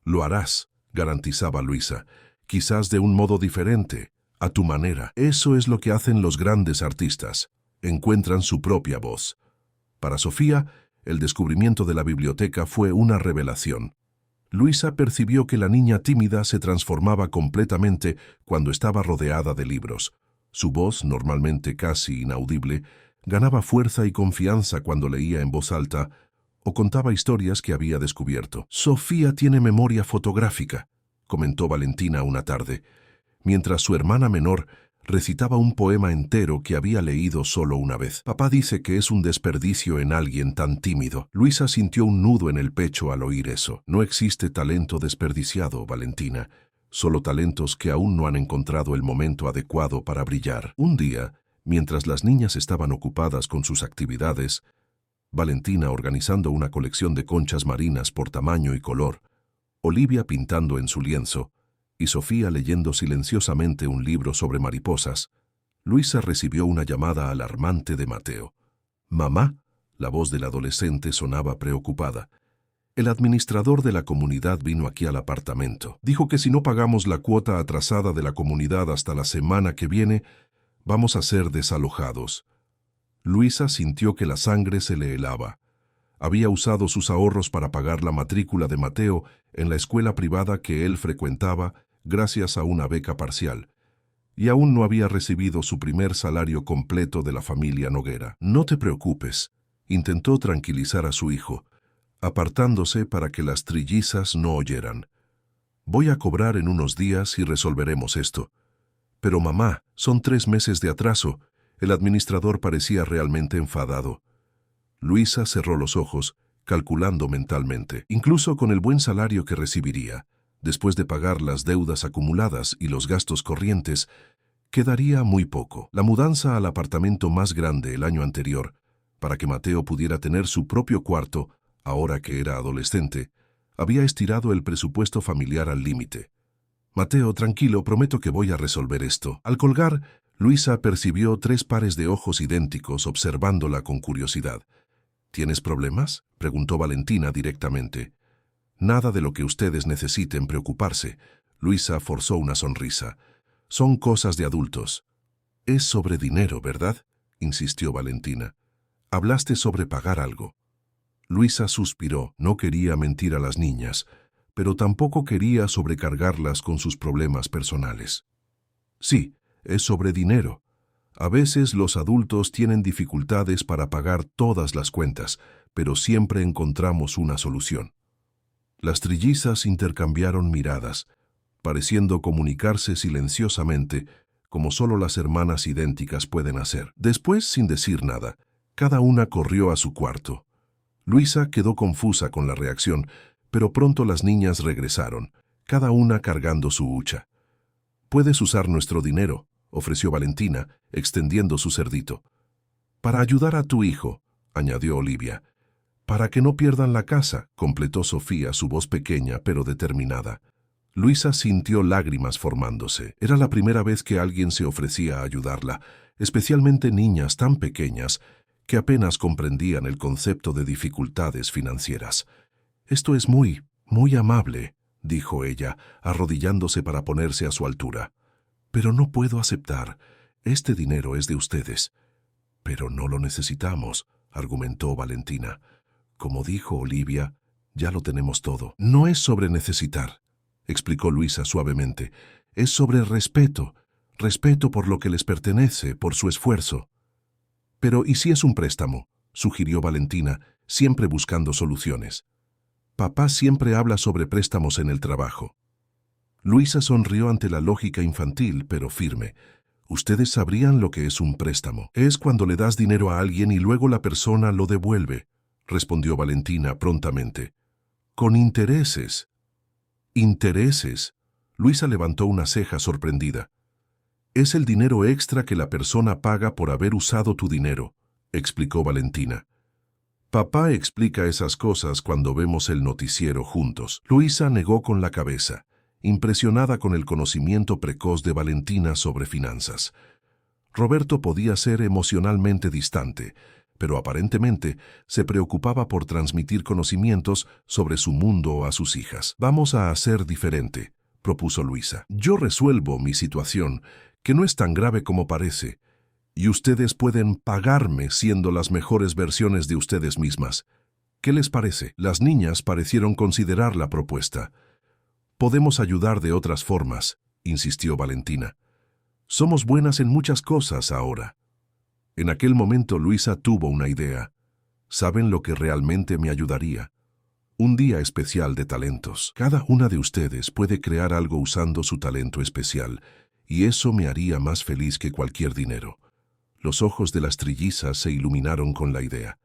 Lo harás, garantizaba Luisa, quizás de un modo diferente, a tu manera. Eso es lo que hacen los grandes artistas. Encuentran su propia voz. Para Sofía, el descubrimiento de la biblioteca fue una revelación. Luisa percibió que la niña tímida se transformaba completamente cuando estaba rodeada de libros. Su voz, normalmente casi inaudible, ganaba fuerza y confianza cuando leía en voz alta o contaba historias que había descubierto. Sofía tiene memoria fotográfica, comentó Valentina una tarde, mientras su hermana menor recitaba un poema entero que había leído solo una vez. Papá dice que es un desperdicio en alguien tan tímido. Luisa sintió un nudo en el pecho al oír eso. No existe talento desperdiciado, Valentina, solo talentos que aún no han encontrado el momento adecuado para brillar. Un día, mientras las niñas estaban ocupadas con sus actividades, Valentina organizando una colección de conchas marinas por tamaño y color, Olivia pintando en su lienzo, y Sofía leyendo silenciosamente un libro sobre mariposas, Luisa recibió una llamada alarmante de Mateo. «Mamá», la voz del adolescente sonaba preocupada. «El administrador de la comunidad vino aquí al apartamento. Dijo que si no pagamos la cuota atrasada de la comunidad hasta la semana que viene, vamos a ser desalojados». Luisa sintió que la sangre se le helaba. Había usado sus ahorros para pagar la matrícula de Mateo en la escuela privada que él frecuentaba gracias a una beca parcial, y aún no había recibido su primer salario completo de la familia Noguera. «No te preocupes», intentó tranquilizar a su hijo, apartándose para que las trillizas no oyeran. «Voy a cobrar en unos días y resolveremos esto». «Pero mamá, son 3 meses de atraso». El administrador parecía realmente enfadado. Luisa cerró los ojos, calculando mentalmente. Incluso con el buen salario que recibiría, después de pagar las deudas acumuladas y los gastos corrientes, quedaría muy poco. La mudanza al apartamento más grande el año anterior, para que Mateo pudiera tener su propio cuarto, ahora que era adolescente, había estirado el presupuesto familiar al límite. «Mateo, tranquilo, prometo que voy a resolver esto». Al colgar, Luisa percibió 3 pares de ojos idénticos observándola con curiosidad. «¿Tienes problemas?», preguntó Valentina directamente. «Nada de lo que ustedes necesiten preocuparse». Luisa forzó una sonrisa. «Son cosas de adultos». «Es sobre dinero, ¿verdad?», insistió Valentina. «Hablaste sobre pagar algo». Luisa suspiró. No quería mentir a las niñas, pero tampoco quería sobrecargarlas con sus problemas personales. «Sí, es sobre dinero. A veces los adultos tienen dificultades para pagar todas las cuentas, pero siempre encontramos una solución». Las trillizas intercambiaron miradas, pareciendo comunicarse silenciosamente, como solo las hermanas idénticas pueden hacer. Después, sin decir nada, cada una corrió a su cuarto. Luisa quedó confusa con la reacción, pero pronto las niñas regresaron, cada una cargando su hucha. «Puedes usar nuestro dinero», ofreció Valentina, extendiendo su cerdito. «Para ayudar a tu hijo», añadió Olivia. «Para que no pierdan la casa», completó Sofía, su voz pequeña pero determinada. Luisa sintió lágrimas formándose. Era la primera vez que alguien se ofrecía a ayudarla, especialmente niñas tan pequeñas que apenas comprendían el concepto de dificultades financieras. «Esto es muy amable», dijo ella, arrodillándose para ponerse a su altura. «Pero no puedo aceptar. Este dinero es de ustedes». «Pero no lo necesitamos», argumentó Valentina. «Como dijo Olivia, ya lo tenemos todo». «No es sobre necesitar», explicó Luisa suavemente. «Es sobre respeto. Respeto por lo que les pertenece, por su esfuerzo». «Pero ¿y si es un préstamo?», sugirió Valentina, siempre buscando soluciones. «Papá siempre habla sobre préstamos en el trabajo». Luisa sonrió ante la lógica infantil, pero firme. Ustedes sabrían lo que es un préstamo. Es cuando le das dinero a alguien y luego la persona lo devuelve, respondió Valentina prontamente. Con intereses. ¿Intereses? Luisa levantó una ceja sorprendida. Es el dinero extra que la persona paga por haber usado tu dinero, explicó Valentina. Papá explica esas cosas cuando vemos el noticiero juntos. Luisa negó con la cabeza, impresionada con el conocimiento precoz de Valentina sobre finanzas. Roberto podía ser emocionalmente distante, pero aparentemente se preocupaba por transmitir conocimientos sobre su mundo a sus hijas. Vamos a hacer diferente, propuso Luisa. Yo resuelvo mi situación, que no es tan grave como parece, y ustedes pueden pagarme siendo las mejores versiones de ustedes mismas. ¿Qué les parece? Las niñas parecieron considerar la propuesta. Podemos ayudar de otras formas, insistió Valentina. Somos buenas en muchas cosas ahora. En aquel momento Luisa tuvo una idea. ¿Saben lo que realmente me ayudaría? Un día especial de talentos. Cada una de ustedes puede crear algo usando su talento especial, y eso me haría más feliz que cualquier dinero. Los ojos de las trillizas se iluminaron con la idea.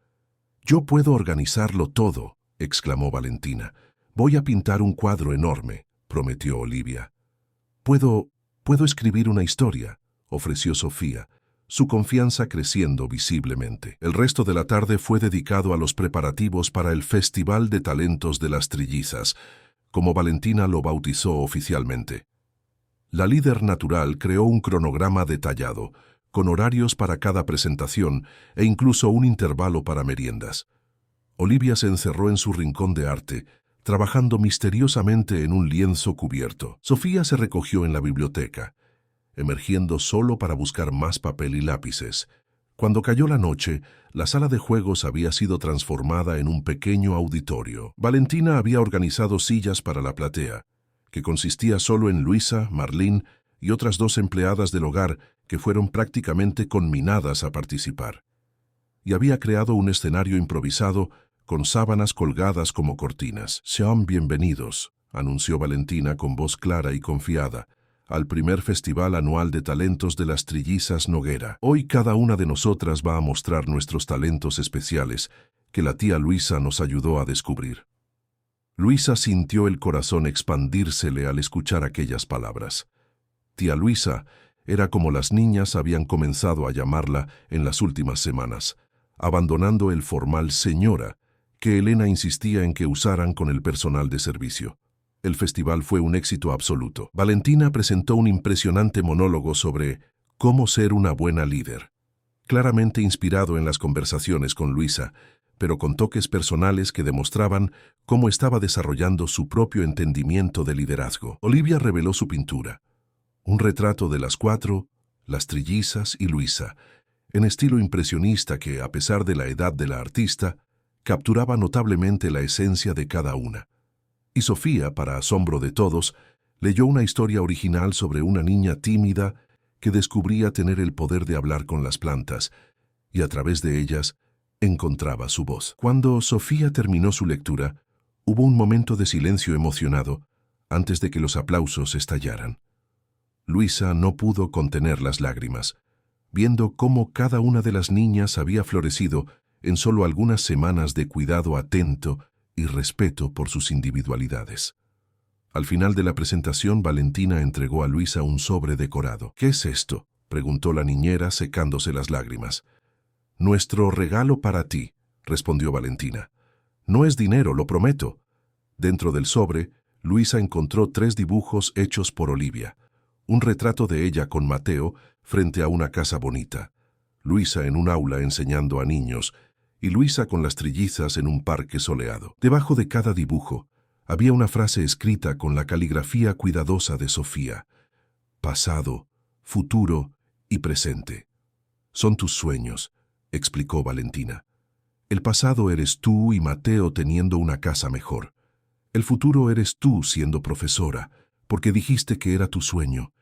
Yo puedo organizarlo todo, exclamó Valentina. Voy a pintar un cuadro enorme, prometió Olivia. Puedo escribir una historia, ofreció Sofía, su confianza creciendo visiblemente. El resto de la tarde fue dedicado a los preparativos para el Festival de Talentos de las Trillizas, como Valentina lo bautizó oficialmente. La líder natural creó un cronograma detallado, con horarios para cada presentación e incluso un intervalo para meriendas. Olivia se encerró en su rincón de arte, trabajando misteriosamente en un lienzo cubierto. Sofía se recogió en la biblioteca, emergiendo solo para buscar más papel y lápices. Cuando cayó la noche, la sala de juegos había sido transformada en un pequeño auditorio. Valentina había organizado sillas para la platea, que consistía solo en Luisa, Marlene y otras 2 empleadas del hogar que fueron prácticamente conminadas a participar. Y había creado un escenario improvisado con sábanas colgadas como cortinas. Sean bienvenidos, anunció Valentina con voz clara y confiada, al primer festival anual de talentos de las Trillizas Noguera. Hoy cada una de nosotras va a mostrar nuestros talentos especiales que la tía Luisa nos ayudó a descubrir. Luisa sintió el corazón expandírsele al escuchar aquellas palabras. Tía Luisa era como las niñas habían comenzado a llamarla en las últimas semanas, abandonando el formal señora que Elena insistía en que usaran con el personal de servicio. El festival fue un éxito absoluto. Valentina presentó un impresionante monólogo sobre cómo ser una buena líder, claramente inspirado en las conversaciones con Luisa, pero con toques personales que demostraban cómo estaba desarrollando su propio entendimiento de liderazgo. Olivia reveló su pintura, un retrato de las 4, las trillizas y Luisa, en estilo impresionista que, a pesar de la edad de la artista, capturaba notablemente la esencia de cada una. Y Sofía, para asombro de todos, leyó una historia original sobre una niña tímida que descubría tener el poder de hablar con las plantas, y a través de ellas encontraba su voz. Cuando Sofía terminó su lectura, hubo un momento de silencio emocionado antes de que los aplausos estallaran. Luisa no pudo contener las lágrimas, viendo cómo cada una de las niñas había florecido en solo algunas semanas de cuidado atento y respeto por sus individualidades. Al final de la presentación, Valentina entregó a Luisa un sobre decorado. ¿Qué es esto?, preguntó la niñera secándose las lágrimas. Nuestro regalo para ti, respondió Valentina. No es dinero, lo prometo. Dentro del sobre, Luisa encontró 3 dibujos hechos por Olivia. Un retrato de ella con Mateo frente a una casa bonita, Luisa en un aula enseñando a niños y Luisa con las trillizas en un parque soleado. Debajo de cada dibujo había una frase escrita con la caligrafía cuidadosa de Sofía. Pasado, futuro y presente. Son tus sueños, explicó Valentina. El pasado eres tú y Mateo teniendo una casa mejor. El futuro eres tú siendo profesora, porque dijiste que era tu sueño.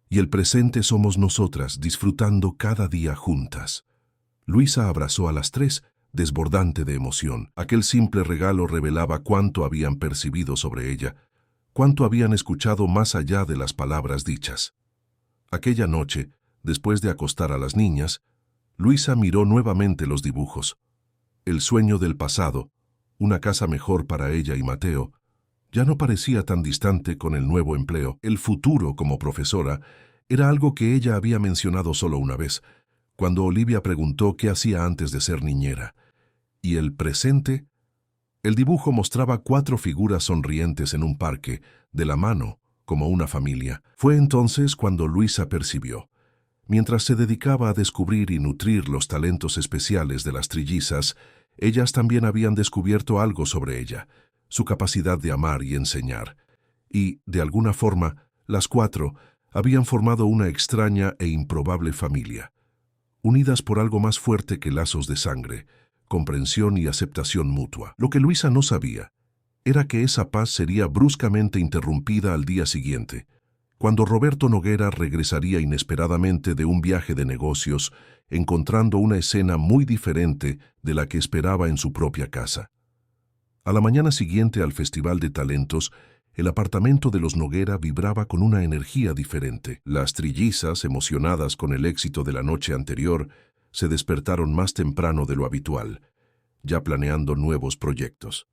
Y el presente somos nosotras disfrutando cada día juntas. Luisa abrazó a las 3, desbordante de emoción. Aquel simple regalo revelaba cuánto habían percibido sobre ella, cuánto habían escuchado más allá de las palabras dichas. Aquella noche, después de acostar a las niñas, Luisa miró nuevamente los dibujos. El sueño del pasado, una casa mejor para ella y Mateo, ya no parecía tan distante con el nuevo empleo. El futuro como profesora era algo que ella había mencionado solo una vez, cuando Olivia preguntó qué hacía antes de ser niñera. ¿Y el presente? El dibujo mostraba 4 figuras sonrientes en un parque, de la mano, como una familia. Fue entonces cuando Luisa percibió. Mientras se dedicaba a descubrir y nutrir los talentos especiales de las trillizas, ellas también habían descubierto algo sobre ella, su capacidad de amar y enseñar. Y, de alguna forma, las 4 habían formado una extraña e improbable familia, unidas por algo más fuerte que lazos de sangre, comprensión y aceptación mutua. Lo que Luisa no sabía era que esa paz sería bruscamente interrumpida al día siguiente, cuando Roberto Noguera regresaría inesperadamente de un viaje de negocios, encontrando una escena muy diferente de la que esperaba en su propia casa. A la mañana siguiente al Festival de Talentos, el apartamento de los Noguera vibraba con una energía diferente. Las trillizas, emocionadas con el éxito de la noche anterior, se despertaron más temprano de lo habitual, ya planeando nuevos proyectos.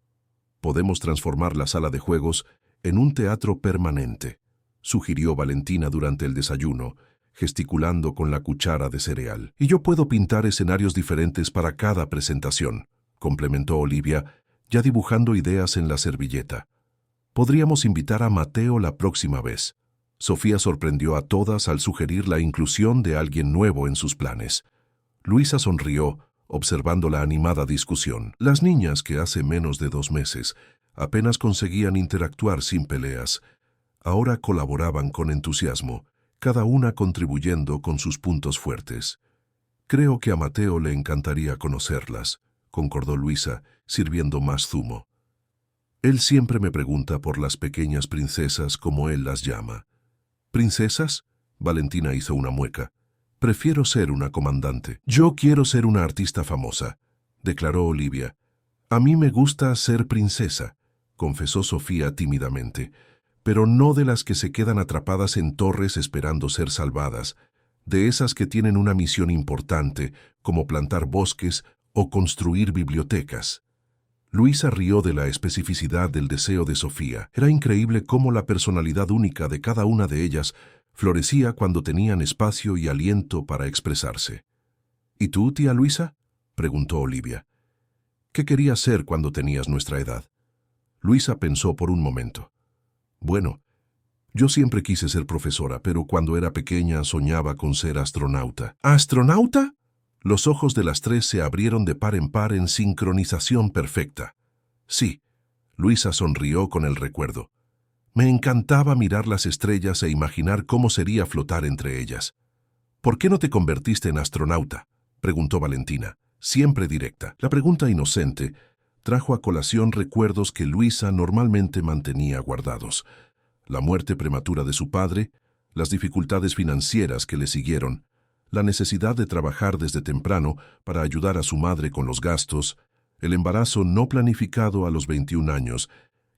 Podemos transformar la sala de juegos en un teatro permanente, sugirió Valentina durante el desayuno, gesticulando con la cuchara de cereal. Y yo puedo pintar escenarios diferentes para cada presentación, complementó Olivia, ya dibujando ideas en la servilleta. Podríamos invitar a Mateo la próxima vez. Sofía sorprendió a todas al sugerir la inclusión de alguien nuevo en sus planes. Luisa sonrió, observando la animada discusión. Las niñas, que hace menos de 2 meses apenas conseguían interactuar sin peleas, ahora colaboraban con entusiasmo, cada una contribuyendo con sus puntos fuertes. Creo que a Mateo le encantaría conocerlas, concordó Luisa, sirviendo más zumo. Él siempre me pregunta por las pequeñas princesas, como él las llama. ¿Princesas? Valentina hizo una mueca. Prefiero ser una comandante. Yo quiero ser una artista famosa, declaró Olivia. A mí me gusta ser princesa, confesó Sofía tímidamente, pero no de las que se quedan atrapadas en torres esperando ser salvadas, de esas que tienen una misión importante, como plantar bosques o construir bibliotecas. Luisa rió de la especificidad del deseo de Sofía. Era increíble cómo la personalidad única de cada una de ellas florecía cuando tenían espacio y aliento para expresarse. ¿Y tú, tía Luisa?, preguntó Olivia. ¿Qué querías ser cuando tenías nuestra edad? Luisa pensó por un momento. Bueno, yo siempre quise ser profesora, pero cuando era pequeña soñaba con ser astronauta. ¿Astronauta? Los ojos de las 3 se abrieron de par en sincronización perfecta. Sí, Luisa sonrió con el recuerdo. Me encantaba mirar las estrellas e imaginar cómo sería flotar entre ellas. ¿Por qué no te convertiste en astronauta?, preguntó Valentina, siempre directa. La pregunta inocente trajo a colación recuerdos que Luisa normalmente mantenía guardados. La muerte prematura de su padre, las dificultades financieras que le siguieron, la necesidad de trabajar desde temprano para ayudar a su madre con los gastos, el embarazo no planificado a los 21 años,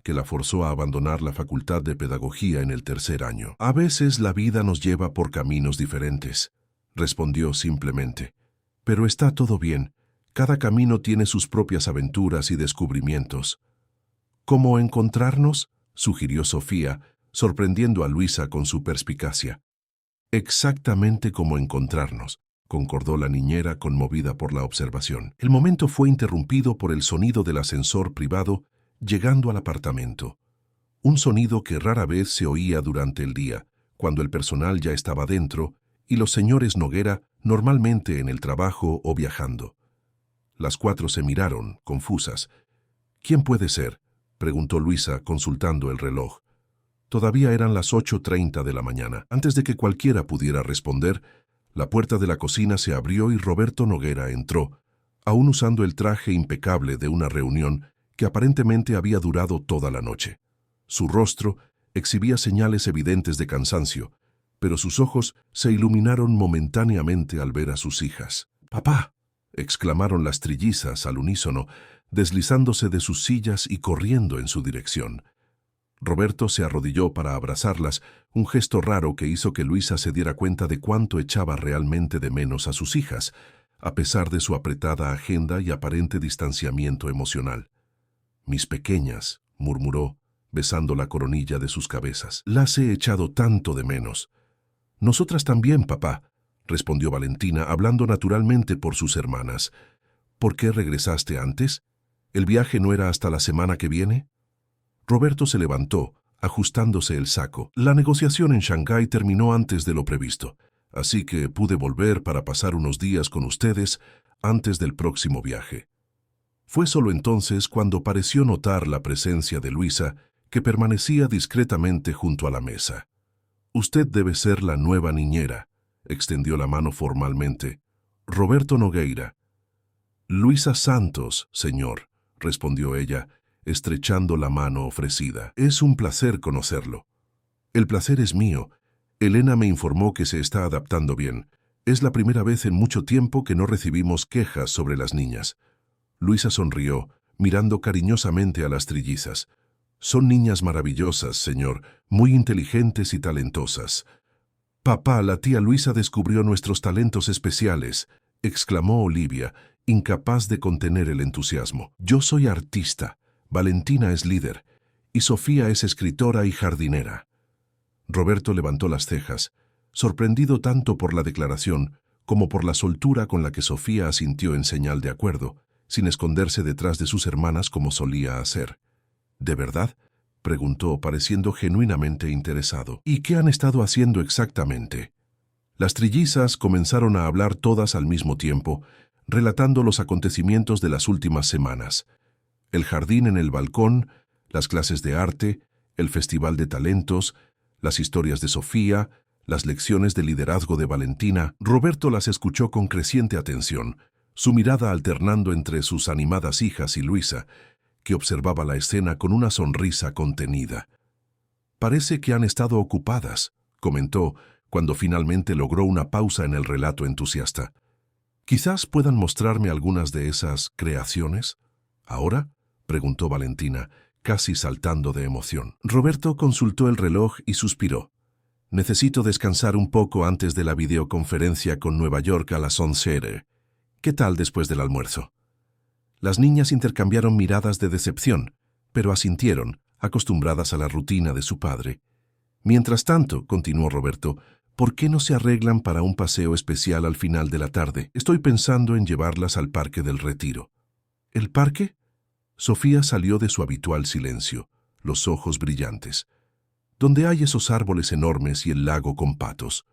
que la forzó a abandonar la facultad de pedagogía en el 3er año. A veces la vida nos lleva por caminos diferentes, respondió simplemente. Pero está todo bien. Cada camino tiene sus propias aventuras y descubrimientos. ¿Cómo encontrarnos?, sugirió Sofía, sorprendiendo a Luisa con su perspicacia. Exactamente como encontrarnos, concordó la niñera conmovida por la observación. El momento fue interrumpido por el sonido del ascensor privado llegando al apartamento. Un sonido que rara vez se oía durante el día, cuando el personal ya estaba dentro y los señores Noguera normalmente en el trabajo o viajando. Las 4 se miraron, confusas. ¿Quién puede ser?, preguntó Luisa, consultando el reloj. Todavía eran las 8:30 de la mañana. Antes de que cualquiera pudiera responder, la puerta de la cocina se abrió y Roberto Noguera entró, aún usando el traje impecable de una reunión que aparentemente había durado toda la noche. Su rostro exhibía señales evidentes de cansancio, pero sus ojos se iluminaron momentáneamente al ver a sus hijas. «¡Papá!», exclamaron las trillizas al unísono, deslizándose de sus sillas y corriendo en su dirección. Roberto se arrodilló para abrazarlas, un gesto raro que hizo que Luisa se diera cuenta de cuánto echaba realmente de menos a sus hijas, a pesar de su apretada agenda y aparente distanciamiento emocional. «Mis pequeñas», murmuró, besando la coronilla de sus cabezas. «Las he echado tanto de menos». «Nosotras también, papá», respondió Valentina, hablando naturalmente por sus hermanas. «¿Por qué regresaste antes? ¿El viaje no era hasta la semana que viene?» Roberto se levantó, ajustándose el saco. «La negociación en Shanghái terminó antes de lo previsto, así que pude volver para pasar unos días con ustedes antes del próximo viaje». Fue solo entonces cuando pareció notar la presencia de Luisa, que permanecía discretamente junto a la mesa. «Usted debe ser la nueva niñera», extendió la mano formalmente. «Roberto Nogueira». «Luisa Santos, señor», respondió ella, estrechando la mano ofrecida. «Es un placer conocerlo». «El placer es mío. Elena me informó que se está adaptando bien. Es la primera vez en mucho tiempo que no recibimos quejas sobre las niñas». Luisa sonrió, mirando cariñosamente a las trillizas. «Son niñas maravillosas, señor, muy inteligentes y talentosas». «Papá, la tía Luisa descubrió nuestros talentos especiales», exclamó Olivia, incapaz de contener el entusiasmo. «Yo soy artista, Valentina es líder, y Sofía es escritora y jardinera». Roberto levantó las cejas, sorprendido tanto por la declaración como por la soltura con la que Sofía asintió en señal de acuerdo, sin esconderse detrás de sus hermanas como solía hacer. «¿De verdad?», preguntó, pareciendo genuinamente interesado. «¿Y qué han estado haciendo exactamente?». Las trillizas comenzaron a hablar todas al mismo tiempo, relatando los acontecimientos de las últimas semanas. El jardín en el balcón, las clases de arte, el festival de talentos, las historias de Sofía, las lecciones de liderazgo de Valentina. Roberto las escuchó con creciente atención, su mirada alternando entre sus animadas hijas y Luisa, que observaba la escena con una sonrisa contenida. «Parece que han estado ocupadas», comentó, cuando finalmente logró una pausa en el relato entusiasta. «Quizás puedan mostrarme algunas de esas creaciones». «¿Ahora?», preguntó Valentina, casi saltando de emoción. Roberto consultó el reloj y suspiró. «Necesito descansar un poco antes de la videoconferencia con Nueva York a las 11. ¿Qué tal después del almuerzo?». Las niñas intercambiaron miradas de decepción, pero asintieron, acostumbradas a la rutina de su padre. «Mientras tanto», continuó Roberto, «¿por qué no se arreglan para un paseo especial al final de la tarde? Estoy pensando en llevarlas al Parque del Retiro». «¿El parque?». Sofía salió de su habitual silencio, los ojos brillantes. «¿Dónde hay esos árboles enormes y el lago con patos?».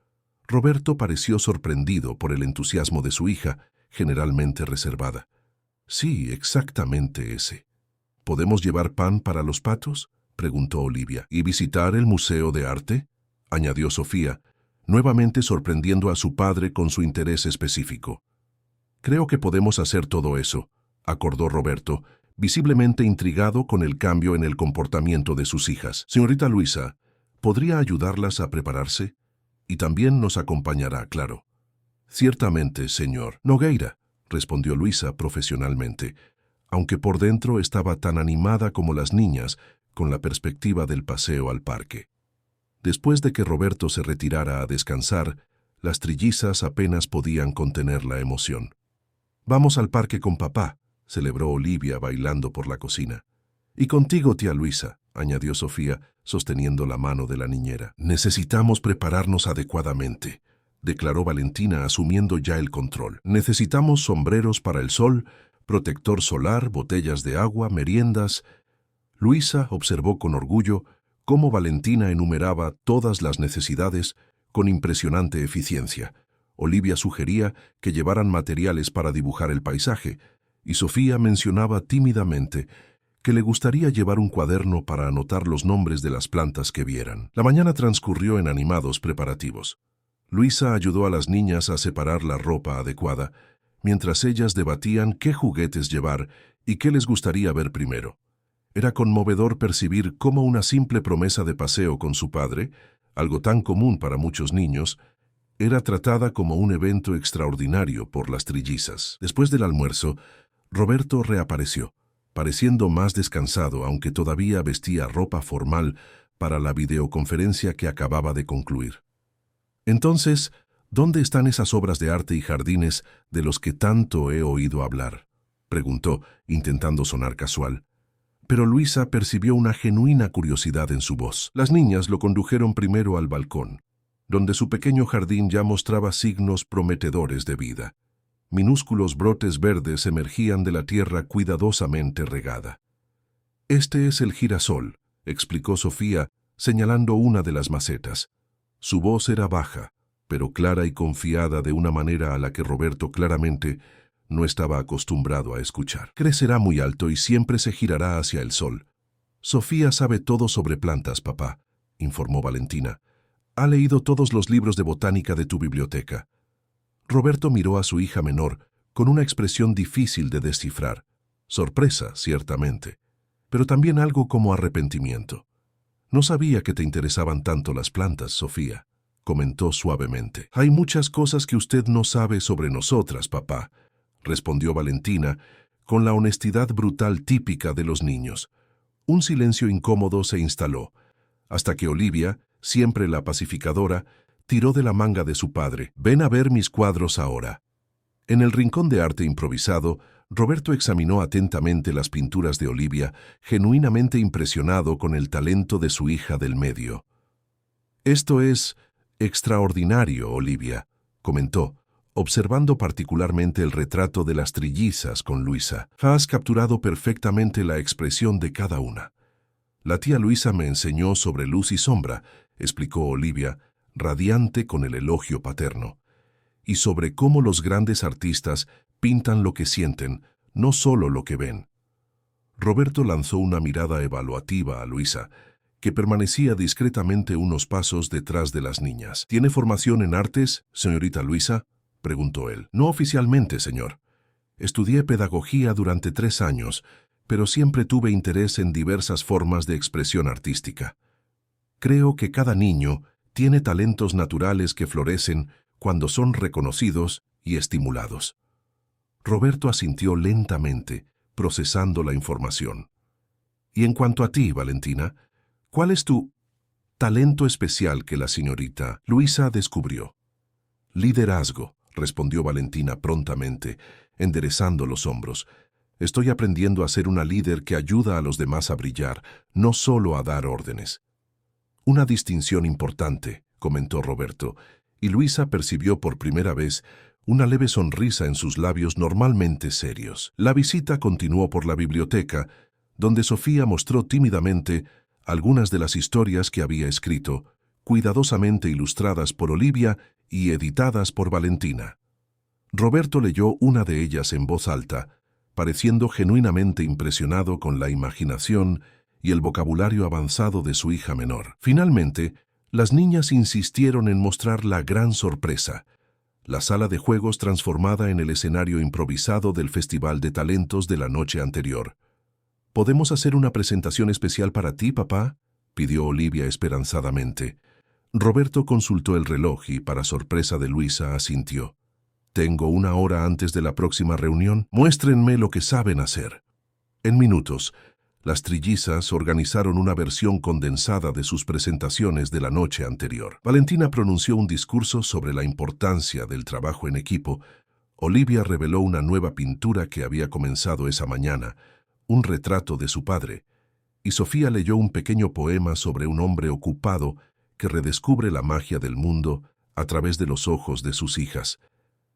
Roberto pareció sorprendido por el entusiasmo de su hija, generalmente reservada. «Sí, exactamente ese». «¿Podemos llevar pan para los patos?», preguntó Olivia. «¿Y visitar el Museo de Arte?», añadió Sofía, nuevamente sorprendiendo a su padre con su interés específico. «Creo que podemos hacer todo eso», acordó Roberto, visiblemente intrigado con el cambio en el comportamiento de sus hijas. «Señorita Luisa, ¿podría ayudarlas a prepararse? Y también nos acompañará, claro». «Ciertamente, señor Nogueira», respondió Luisa profesionalmente, aunque por dentro estaba tan animada como las niñas con la perspectiva del paseo al parque. Después de que Roberto se retirara a descansar, las trillizas apenas podían contener la emoción. «Vamos al parque con papá», celebró Olivia bailando por la cocina. «Y contigo, tía Luisa», añadió Sofía, sosteniendo la mano de la niñera. «Necesitamos prepararnos adecuadamente», declaró Valentina asumiendo ya el control. «Necesitamos sombreros para el sol, protector solar, botellas de agua, meriendas». Luisa observó con orgullo cómo Valentina enumeraba todas las necesidades con impresionante eficiencia. Olivia sugería que llevaran materiales para dibujar el paisaje, y Sofía mencionaba tímidamente que le gustaría llevar un cuaderno para anotar los nombres de las plantas que vieran. La mañana transcurrió en animados preparativos. Luisa ayudó a las niñas a separar la ropa adecuada, mientras ellas debatían qué juguetes llevar y qué les gustaría ver primero. Era conmovedor percibir cómo una simple promesa de paseo con su padre, algo tan común para muchos niños, era tratada como un evento extraordinario por las trillizas. Después del almuerzo, Roberto reapareció, pareciendo más descansado, aunque todavía vestía ropa formal para la videoconferencia que acababa de concluir. Entonces, ¿dónde están esas obras de arte y jardines de los que tanto he oído hablar?, preguntó, intentando sonar casual. Pero Luisa percibió una genuina curiosidad en su voz. Las niñas lo condujeron primero al balcón, donde su pequeño jardín ya mostraba signos prometedores de vida. Minúsculos brotes verdes emergían de la tierra cuidadosamente regada. «Este es el girasol», explicó Sofía, señalando una de las macetas. Su voz era baja, pero clara y confiada de una manera a la que Roberto claramente no estaba acostumbrado a escuchar. «Crecerá muy alto y siempre se girará hacia el sol». «Sofía sabe todo sobre plantas, papá», informó Valentina. «Ha leído todos los libros de botánica de tu biblioteca». Roberto miró a su hija menor con una expresión difícil de descifrar. Sorpresa, ciertamente, pero también algo como arrepentimiento. «No sabía que te interesaban tanto las plantas, Sofía», comentó suavemente. «Hay muchas cosas que usted no sabe sobre nosotras, papá», respondió Valentina, con la honestidad brutal típica de los niños. Un silencio incómodo se instaló, hasta que Olivia, siempre la pacificadora, tiró de la manga de su padre. «Ven a ver mis cuadros ahora». En el rincón de arte improvisado, Roberto examinó atentamente las pinturas de Olivia, genuinamente impresionado con el talento de su hija del medio. «Esto es extraordinario, Olivia», comentó, observando particularmente el retrato de las trillizas con Luisa. «Has capturado perfectamente la expresión de cada una». «La tía Luisa me enseñó sobre luz y sombra», explicó Olivia, radiante con el elogio paterno, «y sobre cómo los grandes artistas pintan lo que sienten, no solo lo que ven». Roberto lanzó una mirada evaluativa a Luisa, que permanecía discretamente unos pasos detrás de las niñas. «¿Tiene formación en artes, señorita Luisa?», preguntó él. «No oficialmente, señor. Estudié pedagogía durante 3 años, pero siempre tuve interés en diversas formas de expresión artística. Creo que cada niño tiene talentos naturales que florecen cuando son reconocidos y estimulados». Roberto asintió lentamente, procesando la información. «Y en cuanto a ti, Valentina, ¿cuál es tu talento especial que la señorita Luisa descubrió?» «Liderazgo», respondió Valentina prontamente, enderezando los hombros. «Estoy aprendiendo a ser una líder que ayuda a los demás a brillar, no solo a dar órdenes». «Una distinción importante», comentó Roberto, y Luisa percibió por primera vez una leve sonrisa en sus labios normalmente serios. La visita continuó por la biblioteca, donde Sofía mostró tímidamente algunas de las historias que había escrito, cuidadosamente ilustradas por Olivia y editadas por Valentina. Roberto leyó una de ellas en voz alta, pareciendo genuinamente impresionado con la imaginación y el vocabulario avanzado de su hija menor. Finalmente, las niñas insistieron en mostrar la gran sorpresa: la sala de juegos transformada en el escenario improvisado del Festival de Talentos de la noche anterior. «¿Podemos hacer una presentación especial para ti, papá?», pidió Olivia esperanzadamente. Roberto consultó el reloj y, para sorpresa de Luisa, asintió. «Tengo 1 hora antes de la próxima reunión. Muéstrenme lo que saben hacer». En minutos, las trillizas organizaron una versión condensada de sus presentaciones de la noche anterior. Valentina pronunció un discurso sobre la importancia del trabajo en equipo. Olivia reveló una nueva pintura que había comenzado esa mañana, un retrato de su padre, y Sofía leyó un pequeño poema sobre un hombre ocupado que redescubre la magia del mundo a través de los ojos de sus hijas.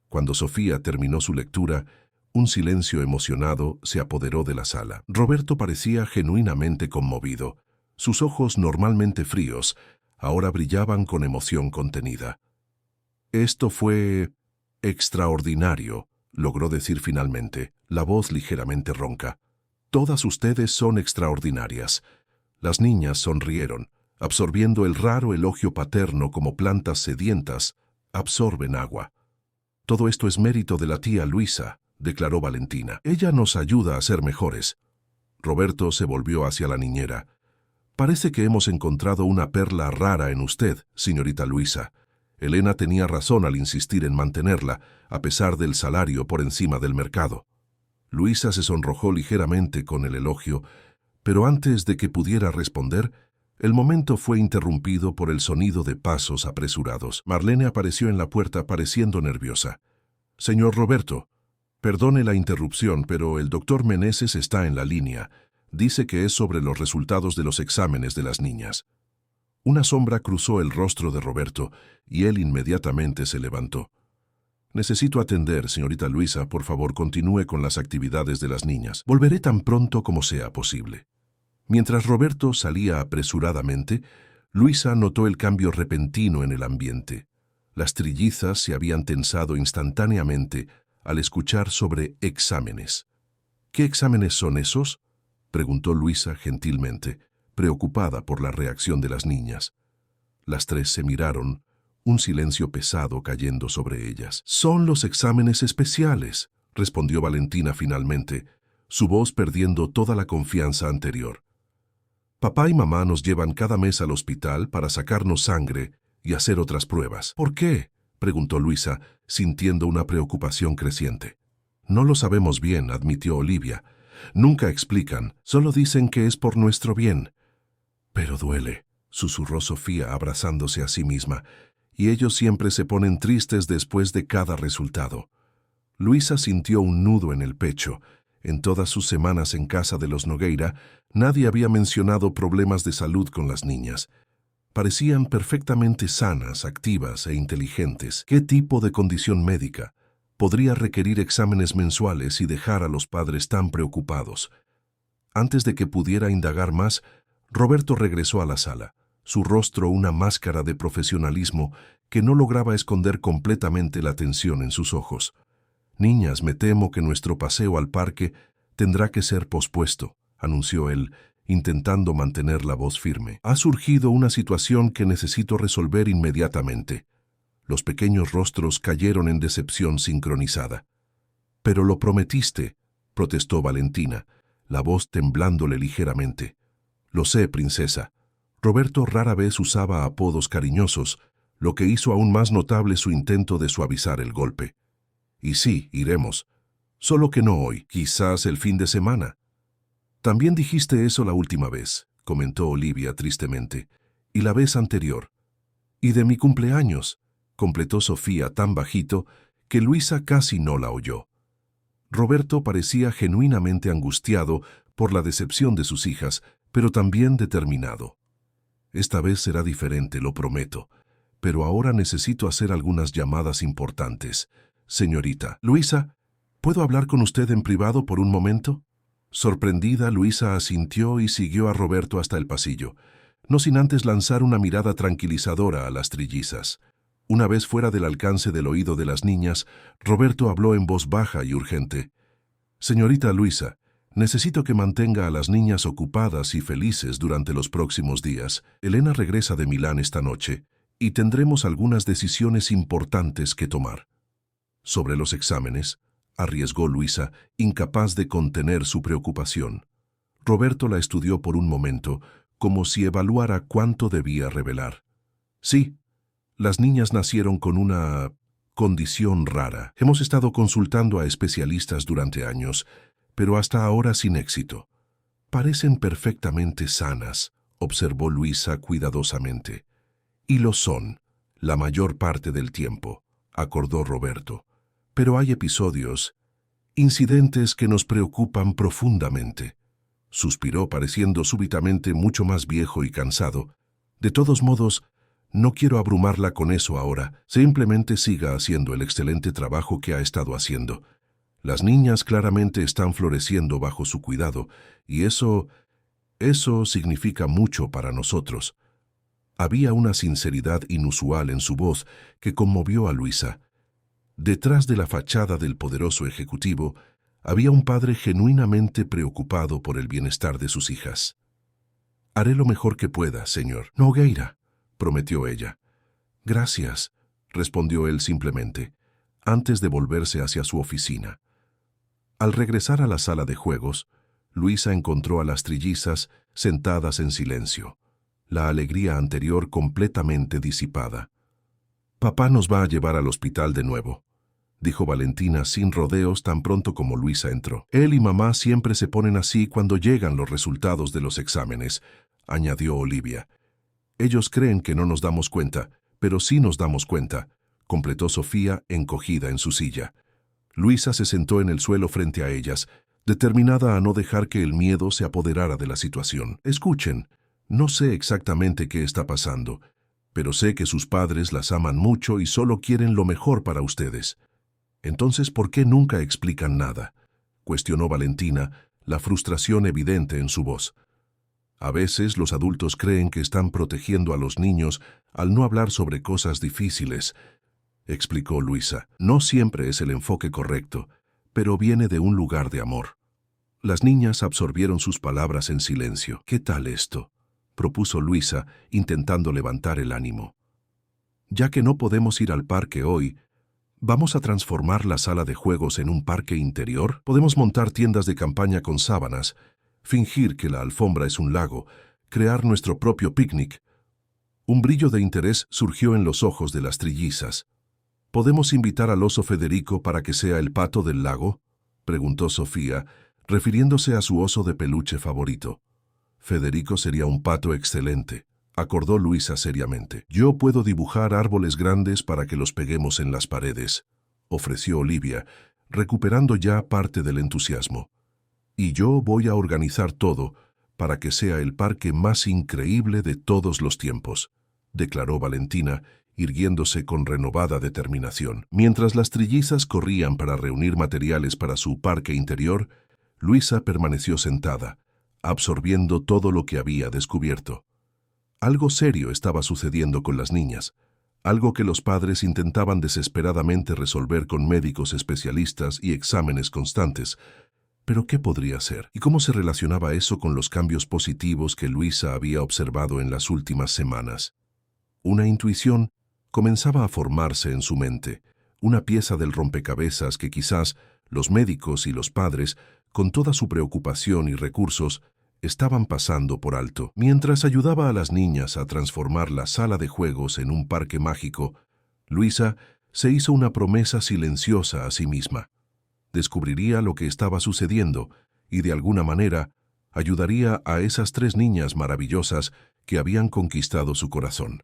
Cuando Sofía terminó su lectura, un silencio emocionado se apoderó de la sala. Roberto parecía genuinamente conmovido. Sus ojos, normalmente fríos, ahora brillaban con emoción contenida. «Esto fue extraordinario», logró decir finalmente, la voz ligeramente ronca. «Todas ustedes son extraordinarias». Las niñas sonrieron, absorbiendo el raro elogio paterno como plantas sedientas absorben agua. «Todo esto es mérito de la tía Luisa», declaró Valentina. «Ella nos ayuda a ser mejores». Roberto se volvió hacia la niñera. «Parece que hemos encontrado una perla rara en usted, señorita Luisa. Elena tenía razón al insistir en mantenerla, a pesar del salario por encima del mercado». Luisa se sonrojó ligeramente con el elogio, pero antes de que pudiera responder, el momento fue interrumpido por el sonido de pasos apresurados. Marlene apareció en la puerta pareciendo nerviosa. «Señor Roberto, perdone la interrupción, pero el doctor Meneses está en la línea. Dice que es sobre los resultados de los exámenes de las niñas». Una sombra cruzó el rostro de Roberto y él inmediatamente se levantó. «Necesito atender, señorita Luisa. Por favor, continúe con las actividades de las niñas. Volveré tan pronto como sea posible». Mientras Roberto salía apresuradamente, Luisa notó el cambio repentino en el ambiente. Las trillizas se habían tensado instantáneamente al escuchar sobre exámenes. «¿Qué exámenes son esos?», preguntó Luisa gentilmente, preocupada por la reacción de las niñas. Las tres se miraron, un silencio pesado cayendo sobre ellas. «Son los exámenes especiales», respondió Valentina finalmente, su voz perdiendo toda la confianza anterior. «Papá y mamá nos llevan cada mes al hospital para sacarnos sangre y hacer otras pruebas». «¿Por qué?», preguntó Luisa, sintiendo una preocupación creciente. «No lo sabemos bien», admitió Olivia. «Nunca explican, solo dicen que es por nuestro bien». «Pero duele», susurró Sofía abrazándose a sí misma, «y ellos siempre se ponen tristes después de cada resultado». Luisa sintió un nudo en el pecho. En todas sus semanas en casa de los Nogueira, nadie había mencionado problemas de salud con las niñas. Parecían perfectamente sanas, activas e inteligentes. ¿Qué tipo de condición médica podría requerir exámenes mensuales y dejar a los padres tan preocupados? Antes de que pudiera indagar más, Roberto regresó a la sala, su rostro una máscara de profesionalismo que no lograba esconder completamente la tensión en sus ojos. «Niñas, me temo que nuestro paseo al parque tendrá que ser pospuesto», anunció él, intentando mantener la voz firme. «Ha surgido una situación que necesito resolver inmediatamente». Los pequeños rostros cayeron en decepción sincronizada. «Pero lo prometiste», protestó Valentina, la voz temblándole ligeramente. «Lo sé, princesa». Roberto rara vez usaba apodos cariñosos, lo que hizo aún más notable su intento de suavizar el golpe. «Y sí, iremos. Solo que no hoy, quizás el fin de semana». «También dijiste eso la última vez», comentó Olivia tristemente. «Y la vez anterior». «Y de mi cumpleaños», completó Sofía tan bajito que Luisa casi no la oyó. Roberto parecía genuinamente angustiado por la decepción de sus hijas, pero también determinado. «Esta vez será diferente, lo prometo. Pero ahora necesito hacer algunas llamadas importantes. Señorita Luisa, ¿puedo hablar con usted en privado por un momento?» Sorprendida, Luisa asintió y siguió a Roberto hasta el pasillo, no sin antes lanzar una mirada tranquilizadora a las trillizas. Una vez fuera del alcance del oído de las niñas, Roberto habló en voz baja y urgente. «Señorita Luisa, necesito que mantenga a las niñas ocupadas y felices durante los próximos días. Elena regresa de Milán esta noche y tendremos algunas decisiones importantes que tomar». «Sobre los exámenes», arriesgó Luisa, incapaz de contener su preocupación. Roberto la estudió por un momento, como si evaluara cuánto debía revelar. «Sí, las niñas nacieron con una condición rara. Hemos estado consultando a especialistas durante años, pero hasta ahora sin éxito. Parecen perfectamente sanas», observó Luisa cuidadosamente. «Y lo son, la mayor parte del tiempo», acordó Roberto. «Pero hay episodios, incidentes que nos preocupan profundamente». Suspiró, pareciendo súbitamente mucho más viejo y cansado. «De todos modos, no quiero abrumarla con eso ahora. Simplemente siga haciendo el excelente trabajo que ha estado haciendo. Las niñas claramente están floreciendo bajo su cuidado, y eso significa mucho para nosotros». Había una sinceridad inusual en su voz que conmovió a Luisa. Detrás de la fachada del poderoso ejecutivo había un padre genuinamente preocupado por el bienestar de sus hijas. «Haré lo mejor que pueda, señor Nogueira», prometió ella. «Gracias», respondió él simplemente, antes de volverse hacia su oficina. Al regresar a la sala de juegos, Luisa encontró a las trillizas sentadas en silencio, la alegría anterior completamente disipada. «Papá nos va a llevar al hospital de nuevo», dijo Valentina sin rodeos tan pronto como Luisa entró. Él y mamá siempre se ponen así cuando llegan los resultados de los exámenes, añadió Olivia. Ellos creen que no nos damos cuenta, pero sí nos damos cuenta, completó Sofía encogida en su silla. Luisa se sentó en el suelo frente a ellas, determinada a no dejar que el miedo se apoderara de la situación. Escuchen, no sé exactamente qué está pasando, pero sé que sus padres las aman mucho y solo quieren lo mejor para ustedes. Entonces, ¿por qué nunca explican nada?, cuestionó Valentina, la frustración evidente en su voz. A veces los adultos creen que están protegiendo a los niños al no hablar sobre cosas difíciles, explicó Luisa. No siempre es el enfoque correcto, pero viene de un lugar de amor. Las niñas absorbieron sus palabras en silencio. ¿Qué tal esto?, propuso Luisa, intentando levantar el ánimo. Ya que no podemos ir al parque hoy, ¿vamos a transformar la sala de juegos en un parque interior? Podemos montar tiendas de campaña con sábanas, fingir que la alfombra es un lago, crear nuestro propio picnic. Un brillo de interés surgió en los ojos de las trillizas. ¿Podemos invitar al oso Federico para que sea el pato del lago?, preguntó Sofía, refiriéndose a su oso de peluche favorito. Federico sería un pato excelente, acordó Luisa seriamente. Yo puedo dibujar árboles grandes para que los peguemos en las paredes, ofreció Olivia, recuperando ya parte del entusiasmo. Y yo voy a organizar todo para que sea el parque más increíble de todos los tiempos, declaró Valentina, irguiéndose con renovada determinación. Mientras las trillizas corrían para reunir materiales para su parque interior, Luisa permaneció sentada, absorbiendo todo lo que había descubierto. Algo serio estaba sucediendo con las niñas, algo que los padres intentaban desesperadamente resolver con médicos especialistas y exámenes constantes. ¿Pero qué podría ser? ¿Y cómo se relacionaba eso con los cambios positivos que Luisa había observado en las últimas semanas? Una intuición comenzaba a formarse en su mente, una pieza del rompecabezas que quizás los médicos y los padres, con toda su preocupación y recursos, estaban pasando por alto. Mientras ayudaba a las niñas a transformar la sala de juegos en un parque mágico, Luisa se hizo una promesa silenciosa a sí misma. Descubriría lo que estaba sucediendo y, de alguna manera, ayudaría a esas 3 niñas maravillosas que habían conquistado su corazón.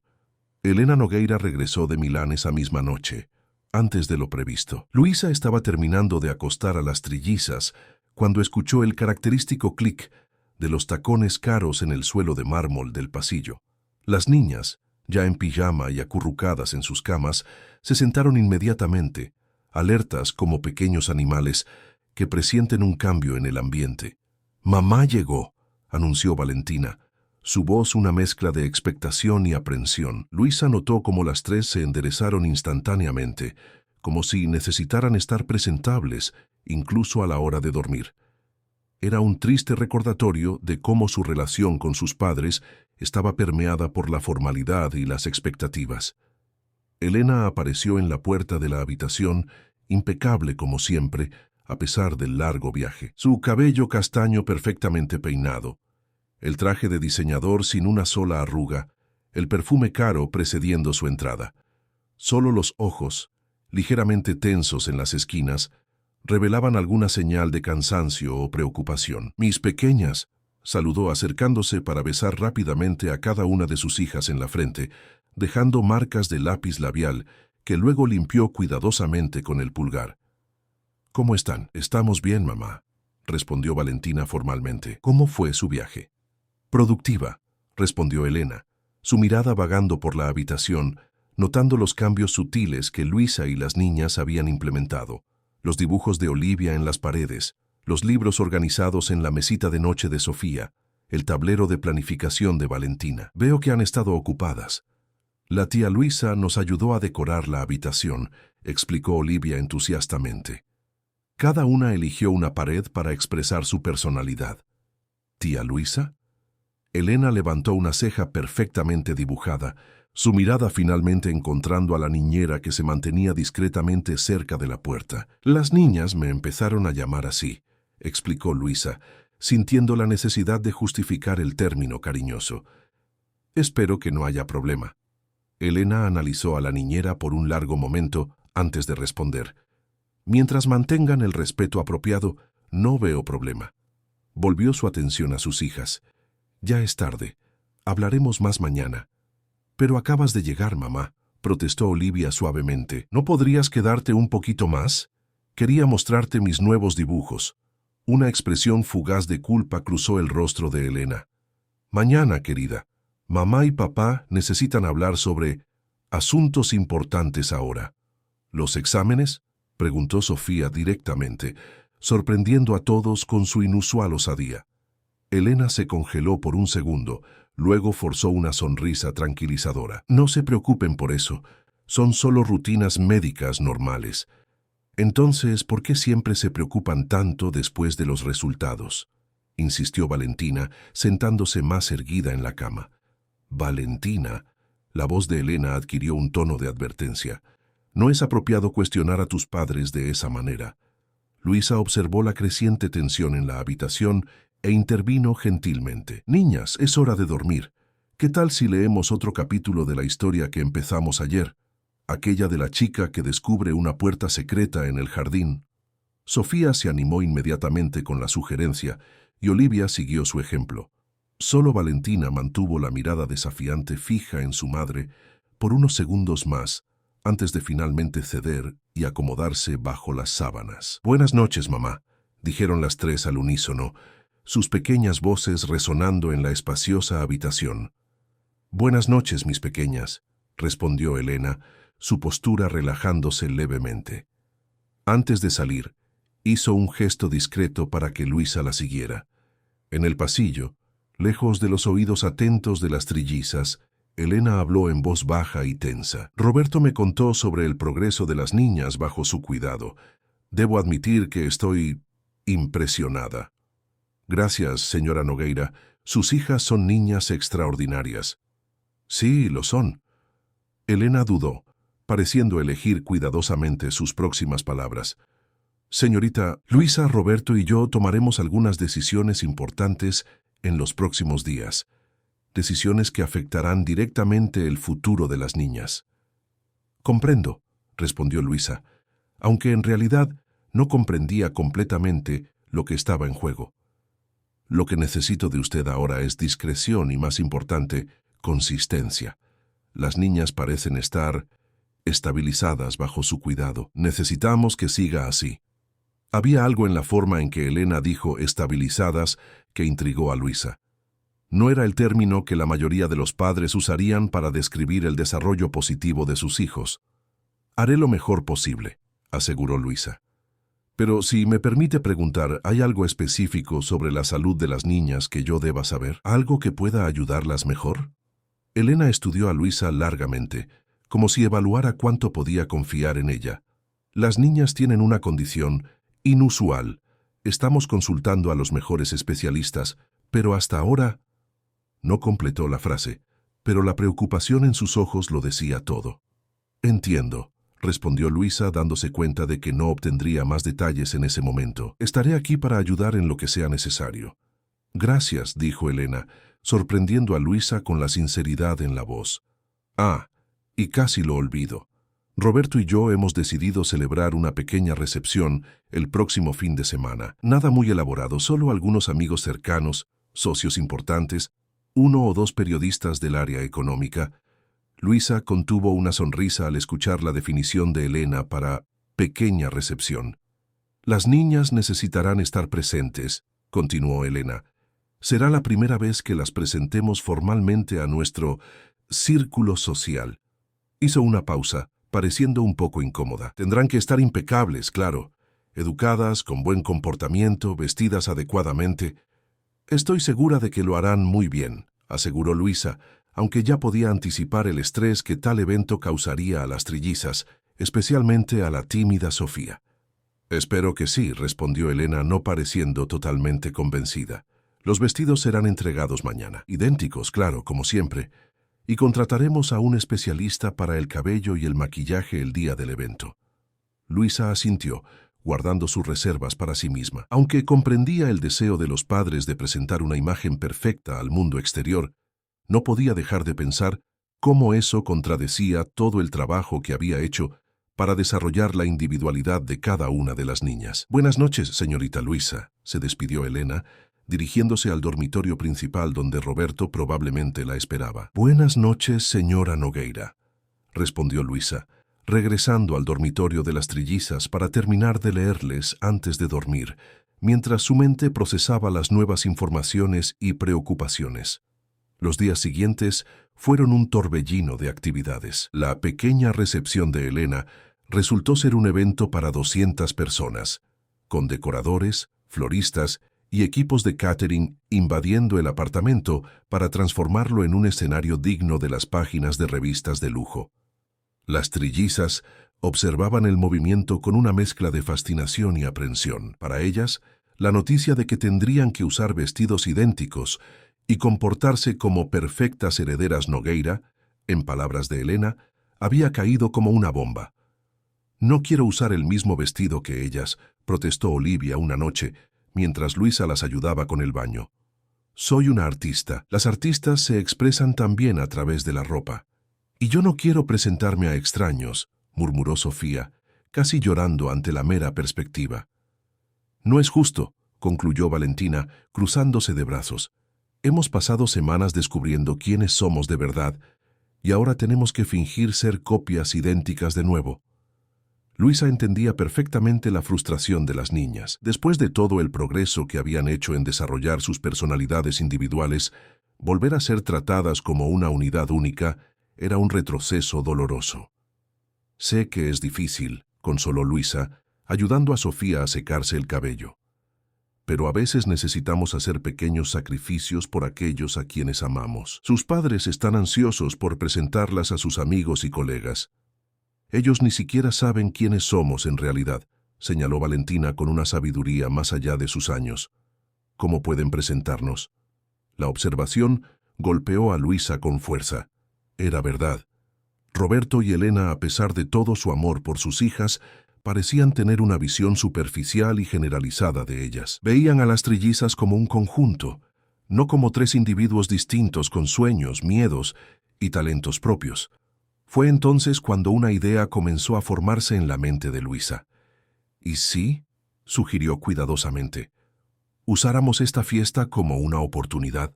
Elena Nogueira regresó de Milán esa misma noche, antes de lo previsto. Luisa estaba terminando de acostar a las trillizas cuando escuchó el característico clic de los tacones caros en el suelo de mármol del pasillo. Las niñas, ya en pijama y acurrucadas en sus camas, se sentaron inmediatamente, alertas como pequeños animales que presienten un cambio en el ambiente. «Mamá llegó», anunció Valentina, su voz una mezcla de expectación y aprensión. Luisa notó cómo las 3 se enderezaron instantáneamente, como si necesitaran estar presentables, incluso a la hora de dormir. Era un triste recordatorio de cómo su relación con sus padres estaba permeada por la formalidad y las expectativas. Elena apareció en la puerta de la habitación, impecable como siempre, a pesar del largo viaje. Su cabello castaño perfectamente peinado, el traje de diseñador sin una sola arruga, el perfume caro precediendo su entrada. Solo los ojos, ligeramente tensos en las esquinas, revelaban alguna señal de cansancio o preocupación. «Mis pequeñas», saludó acercándose para besar rápidamente a cada una de sus hijas en la frente, dejando marcas de lápiz labial que luego limpió cuidadosamente con el pulgar. «¿Cómo están?» «Estamos bien, mamá», respondió Valentina formalmente. «¿Cómo fue su viaje?» «Productiva», respondió Elena, su mirada vagando por la habitación, notando los cambios sutiles que Luisa y las niñas habían implementado. Los dibujos de Olivia en las paredes, los libros organizados en la mesita de noche de Sofía, el tablero de planificación de Valentina. «Veo que han estado ocupadas». «La tía Luisa nos ayudó a decorar la habitación», explicó Olivia entusiastamente. Cada una eligió una pared para expresar su personalidad. «¿Tía Luisa?» Elena levantó una ceja perfectamente dibujada, su mirada finalmente encontrando a la niñera que se mantenía discretamente cerca de la puerta. «Las niñas me empezaron a llamar así», explicó Luisa, sintiendo la necesidad de justificar el término cariñoso. «Espero que no haya problema». Elena analizó a la niñera por un largo momento antes de responder. Mientras mantengan el respeto apropiado, no veo problema. Volvió su atención a sus hijas. Ya es tarde. Hablaremos más mañana. Pero acabas de llegar, mamá, protestó Olivia suavemente. ¿No podrías quedarte un poquito más? Quería mostrarte mis nuevos dibujos. Una expresión fugaz de culpa cruzó el rostro de Elena. Mañana, querida. Mamá y papá necesitan hablar sobre asuntos importantes ahora. ¿Los exámenes?, preguntó Sofía directamente, sorprendiendo a todos con su inusual osadía. Elena se congeló por un segundo, luego forzó una sonrisa tranquilizadora. No se preocupen por eso, son solo rutinas médicas normales. Entonces, ¿por qué siempre se preocupan tanto después de los resultados?, insistió Valentina, sentándose más erguida en la cama. Valentina, la voz de Elena adquirió un tono de advertencia. No es apropiado cuestionar a tus padres de esa manera. Luisa observó la creciente tensión en la habitación e intervino gentilmente. Niñas, es hora de dormir. ¿Qué tal si leemos otro capítulo de la historia que empezamos ayer? Aquella de la chica que descubre una puerta secreta en el jardín. Sofía se animó inmediatamente con la sugerencia y Olivia siguió su ejemplo. Solo Valentina mantuvo la mirada desafiante fija en su madre por unos segundos más, antes de finalmente ceder y acomodarse bajo las sábanas. Buenas noches, mamá, dijeron las tres al unísono, sus pequeñas voces resonando en la espaciosa habitación. Buenas noches, mis pequeñas, respondió Elena, su postura relajándose levemente. Antes de salir, hizo un gesto discreto para que Luisa la siguiera. En el pasillo, lejos de los oídos atentos de las trillizas, Elena habló en voz baja y tensa. Roberto me contó sobre el progreso de las niñas bajo su cuidado. Debo admitir que estoy impresionada. Gracias, señora Nogueira. Sus hijas son niñas extraordinarias. Sí, lo son. Elena dudó, pareciendo elegir cuidadosamente sus próximas palabras. Señorita, Luisa, Roberto y yo tomaremos algunas decisiones importantes en los próximos días. Decisiones que afectarán directamente el futuro de las niñas. Comprendo, respondió Luisa, aunque en realidad no comprendía completamente lo que estaba en juego. Lo que necesito de usted ahora es discreción y, más importante, consistencia. Las niñas parecen estar estabilizadas bajo su cuidado. Necesitamos que siga así. Había algo en la forma en que Elena dijo estabilizadas que intrigó a Luisa. No era el término que la mayoría de los padres usarían para describir el desarrollo positivo de sus hijos. Haré lo mejor posible, aseguró Luisa. Pero si me permite preguntar, ¿hay algo específico sobre la salud de las niñas que yo deba saber? ¿Algo que pueda ayudarlas mejor? Elena estudió a Luisa largamente, como si evaluara cuánto podía confiar en ella. Las niñas tienen una condición inusual. Estamos consultando a los mejores especialistas, pero hasta ahora... No completó la frase, pero la preocupación en sus ojos lo decía todo. Entiendo, respondió Luisa, dándose cuenta de que no obtendría más detalles en ese momento. Estaré aquí para ayudar en lo que sea necesario. Gracias, dijo Elena, sorprendiendo a Luisa con la sinceridad en la voz. Ah, y casi lo olvido. Roberto y yo hemos decidido celebrar una pequeña recepción el próximo fin de semana. Nada muy elaborado, solo algunos amigos cercanos, socios importantes, 1 o 2 periodistas del área económica. Luisa contuvo una sonrisa al escuchar la definición de Elena para pequeña recepción. Las niñas necesitarán estar presentes, continuó Elena. Será la primera vez que las presentemos formalmente a nuestro círculo social. Hizo una pausa, pareciendo un poco incómoda. Tendrán que estar impecables, claro, educadas, con buen comportamiento, vestidas adecuadamente. Estoy segura de que lo harán muy bien, aseguró Luisa, aunque ya podía anticipar el estrés que tal evento causaría a las trillizas, especialmente a la tímida Sofía. Espero que sí, respondió Elena, no pareciendo totalmente convencida. Los vestidos serán entregados mañana, idénticos, claro, como siempre, y contrataremos a un especialista para el cabello y el maquillaje el día del evento. Luisa asintió, guardando sus reservas para sí misma. Aunque comprendía el deseo de los padres de presentar una imagen perfecta al mundo exterior, no podía dejar de pensar cómo eso contradecía todo el trabajo que había hecho para desarrollar la individualidad de cada una de las niñas. «Buenas noches, señorita Luisa», se despidió Elena, dirigiéndose al dormitorio principal donde Roberto probablemente la esperaba. «Buenas noches, señora Nogueira», respondió Luisa, regresando al dormitorio de las trillizas para terminar de leerles antes de dormir, mientras su mente procesaba las nuevas informaciones y preocupaciones. Los días siguientes fueron un torbellino de actividades. La pequeña recepción de Elena resultó ser un evento para 200 personas, con decoradores, floristas y equipos de catering invadiendo el apartamento para transformarlo en un escenario digno de las páginas de revistas de lujo. Las trillizas observaban el movimiento con una mezcla de fascinación y aprensión. Para ellas, la noticia de que tendrían que usar vestidos idénticos y comportarse como perfectas herederas Nogueira, en palabras de Elena, había caído como una bomba. «No quiero usar el mismo vestido que ellas», protestó Olivia una noche, mientras Luisa las ayudaba con el baño. «Soy una artista. Las artistas se expresan también a través de la ropa. Y yo no quiero presentarme a extraños», murmuró Sofía, casi llorando ante la mera perspectiva. «No es justo», concluyó Valentina, cruzándose de brazos. «Hemos pasado semanas descubriendo quiénes somos de verdad, y ahora tenemos que fingir ser copias idénticas de nuevo». Luisa entendía perfectamente la frustración de las niñas. Después de todo el progreso que habían hecho en desarrollar sus personalidades individuales, volver a ser tratadas como una unidad única era un retroceso doloroso. «Sé que es difícil», consoló Luisa, ayudando a Sofía a secarse el cabello. «Pero a veces necesitamos hacer pequeños sacrificios por aquellos a quienes amamos. Sus padres están ansiosos por presentarlas a sus amigos y colegas. Ellos ni siquiera saben quiénes somos en realidad», señaló Valentina con una sabiduría más allá de sus años. «¿Cómo pueden presentarnos?». La observación golpeó a Luisa con fuerza. Era verdad. Roberto y Elena, a pesar de todo su amor por sus hijas, parecían tener una visión superficial y generalizada de ellas. Veían a las trillizas como un conjunto, no como tres individuos distintos con sueños, miedos y talentos propios. Fue entonces cuando una idea comenzó a formarse en la mente de Luisa. «¿Y sí?», sugirió cuidadosamente. «Usáramos esta fiesta como una oportunidad».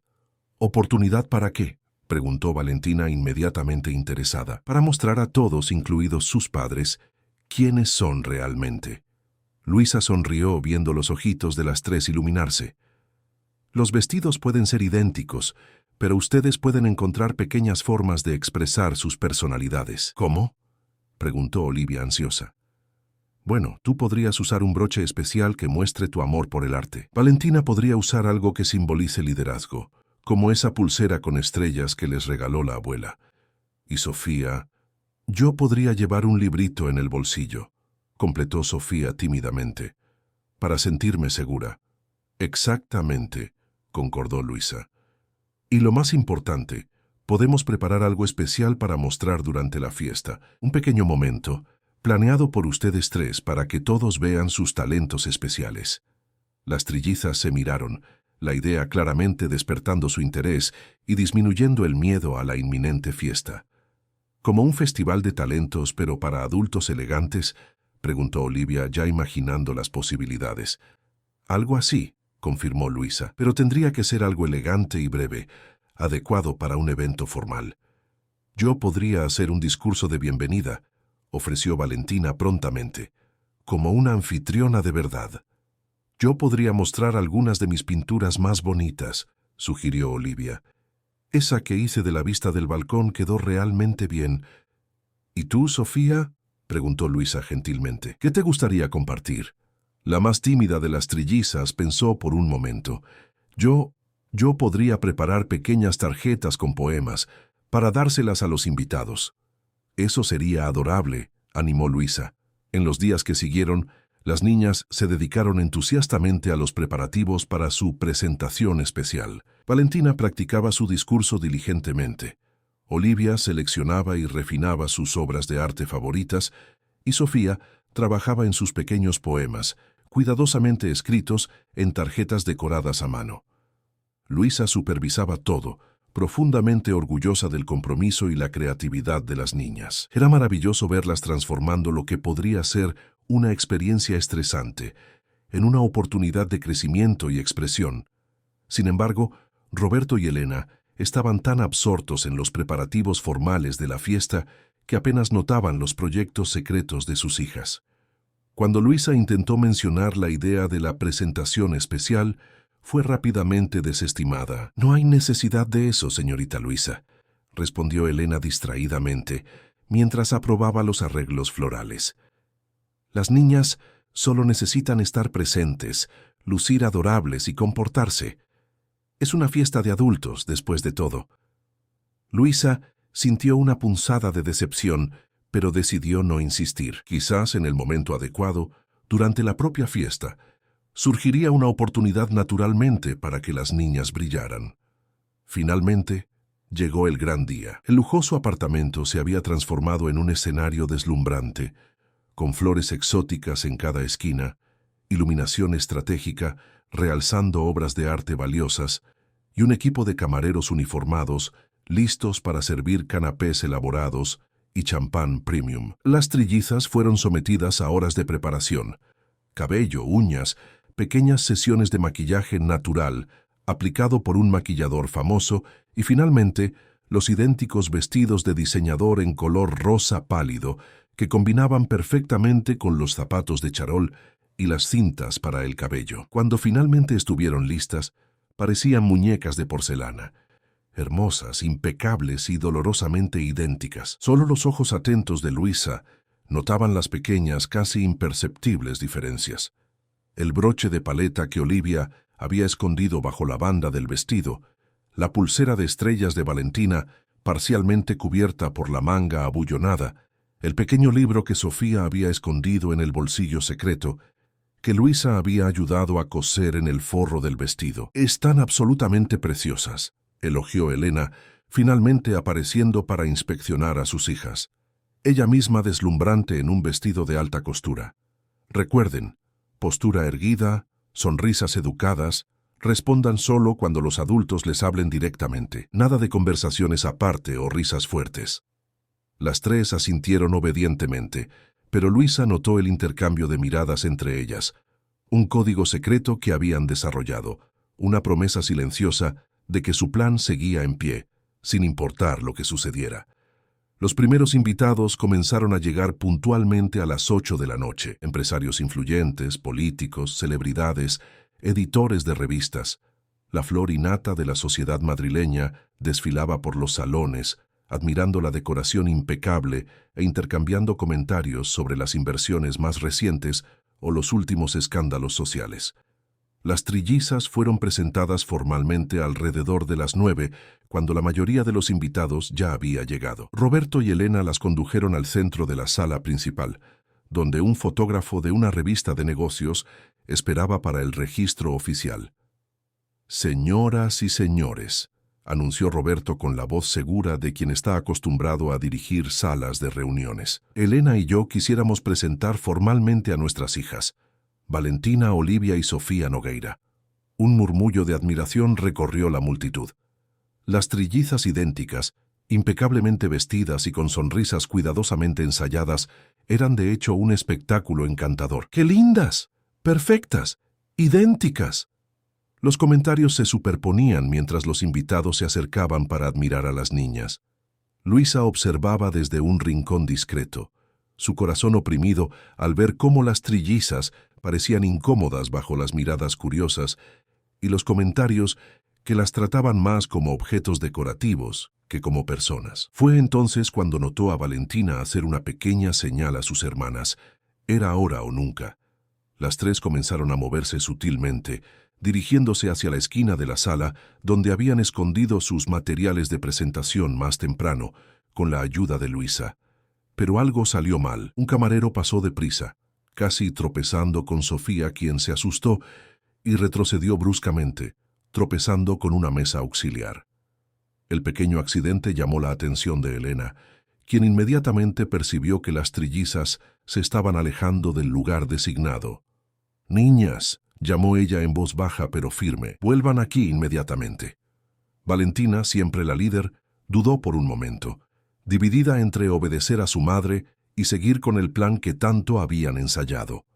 «¿Oportunidad para qué?», preguntó Valentina inmediatamente interesada. «Para mostrar a todos, incluidos sus padres, quiénes son realmente». Luisa sonrió viendo los ojitos de las tres iluminarse. «Los vestidos pueden ser idénticos, pero ustedes pueden encontrar pequeñas formas de expresar sus personalidades». «¿Cómo?», preguntó Olivia ansiosa. «Bueno, tú podrías usar un broche especial que muestre tu amor por el arte. Valentina podría usar algo que simbolice liderazgo, como esa pulsera con estrellas que les regaló la abuela. Y Sofía, yo podría llevar un librito en el bolsillo», completó Sofía tímidamente, «para sentirme segura». «Exactamente», concordó Luisa. «Y lo más importante, podemos preparar algo especial para mostrar durante la fiesta, un pequeño momento, planeado por ustedes tres para que todos vean sus talentos especiales». Las trillizas se miraron, la idea claramente despertando su interés y disminuyendo el miedo a la inminente fiesta. «¿Como un festival de talentos, pero para adultos elegantes?», preguntó Olivia, ya imaginando las posibilidades. «Algo así», confirmó Luisa, «pero tendría que ser algo elegante y breve, adecuado para un evento formal». «Yo podría hacer un discurso de bienvenida», ofreció Valentina prontamente, «como una anfitriona de verdad». «Yo podría mostrar algunas de mis pinturas más bonitas», sugirió Olivia. «Esa que hice de la vista del balcón quedó realmente bien». «¿Y tú, Sofía?», preguntó Luisa gentilmente. «¿Qué te gustaría compartir?». La más tímida de las trillizas pensó por un momento. Yo podría preparar pequeñas tarjetas con poemas para dárselas a los invitados». «Eso sería adorable», animó Luisa. En los días que siguieron, las niñas se dedicaron entusiastamente a los preparativos para su presentación especial. Valentina practicaba su discurso diligentemente. Olivia seleccionaba y refinaba sus obras de arte favoritas, y Sofía trabajaba en sus pequeños poemas, cuidadosamente escritos en tarjetas decoradas a mano. Luisa supervisaba todo, profundamente orgullosa del compromiso y la creatividad de las niñas. Era maravilloso verlas transformando lo que podría ser una experiencia estresante en una oportunidad de crecimiento y expresión. Sin embargo, Roberto y Elena estaban tan absortos en los preparativos formales de la fiesta que apenas notaban los proyectos secretos de sus hijas. Cuando Luisa intentó mencionar la idea de la presentación especial, fue rápidamente desestimada. «No hay necesidad de eso, señorita Luisa», respondió Elena distraídamente, mientras aprobaba los arreglos florales. «Las niñas solo necesitan estar presentes, lucir adorables y comportarse. Es una fiesta de adultos, después de todo». Luisa sintió una punzada de decepción, pero decidió no insistir. Quizás en el momento adecuado, durante la propia fiesta, surgiría una oportunidad naturalmente para que las niñas brillaran. Finalmente, llegó el gran día. El lujoso apartamento se había transformado en un escenario deslumbrante, con flores exóticas en cada esquina, iluminación estratégica, realzando obras de arte valiosas, y un equipo de camareros uniformados, listos para servir canapés elaborados y champán premium. Las trillizas fueron sometidas a horas de preparación, cabello, uñas, pequeñas sesiones de maquillaje natural, aplicado por un maquillador famoso, y finalmente, los idénticos vestidos de diseñador en color rosa pálido, que combinaban perfectamente con los zapatos de charol y las cintas para el cabello. Cuando finalmente estuvieron listas, parecían muñecas de porcelana, hermosas, impecables y dolorosamente idénticas. Solo los ojos atentos de Luisa notaban las pequeñas, casi imperceptibles diferencias. El broche de paleta que Olivia había escondido bajo la banda del vestido, la pulsera de estrellas de Valentina, parcialmente cubierta por la manga abullonada, el pequeño libro que Sofía había escondido en el bolsillo secreto, que Luisa había ayudado a coser en el forro del vestido. «Están absolutamente preciosas», elogió Elena, finalmente apareciendo para inspeccionar a sus hijas. Ella misma deslumbrante en un vestido de alta costura. «Recuerden, postura erguida, sonrisas educadas, respondan solo cuando los adultos les hablen directamente. Nada de conversaciones aparte o risas fuertes». Las tres asintieron obedientemente, pero Luisa notó el intercambio de miradas entre ellas, un código secreto que habían desarrollado, una promesa silenciosa de que su plan seguía en pie, sin importar lo que sucediera. Los primeros invitados comenzaron a llegar puntualmente a las 8 de la noche. Empresarios influyentes, políticos, celebridades, editores de revistas. La flor y nata de la sociedad madrileña desfilaba por los salones, admirando la decoración impecable e intercambiando comentarios sobre las inversiones más recientes o los últimos escándalos sociales. Las trillizas fueron presentadas formalmente alrededor de las 9, cuando la mayoría de los invitados ya había llegado. Roberto y Elena las condujeron al centro de la sala principal, donde un fotógrafo de una revista de negocios esperaba para el registro oficial. «Señoras y señores», anunció Roberto con la voz segura de quien está acostumbrado a dirigir salas de reuniones. «Elena y yo quisiéramos presentar formalmente a nuestras hijas, Valentina, Olivia y Sofía Nogueira». Un murmullo de admiración recorrió la multitud. Las trillizas idénticas, impecablemente vestidas y con sonrisas cuidadosamente ensayadas, eran de hecho un espectáculo encantador. ¡Qué lindas! ¡Perfectas! ¡Idénticas! Los comentarios se superponían mientras los invitados se acercaban para admirar a las niñas. Luisa observaba desde un rincón discreto, su corazón oprimido al ver cómo las trillizas parecían incómodas bajo las miradas curiosas y los comentarios que las trataban más como objetos decorativos que como personas. Fue entonces cuando notó a Valentina hacer una pequeña señal a sus hermanas. Era ahora o nunca. Las tres comenzaron a moverse sutilmente, dirigiéndose hacia la esquina de la sala donde habían escondido sus materiales de presentación más temprano, con la ayuda de Luisa. Pero algo salió mal. Un camarero pasó deprisa, casi tropezando con Sofía, quien se asustó y retrocedió bruscamente, tropezando con una mesa auxiliar. El pequeño accidente llamó la atención de Elena, quien inmediatamente percibió que las trillizas se estaban alejando del lugar designado. «Niñas», llamó ella en voz baja pero firme, «vuelvan aquí inmediatamente». Valentina, siempre la líder, dudó por un momento, dividida entre obedecer a su madre y seguir con el plan que tanto habían ensayado.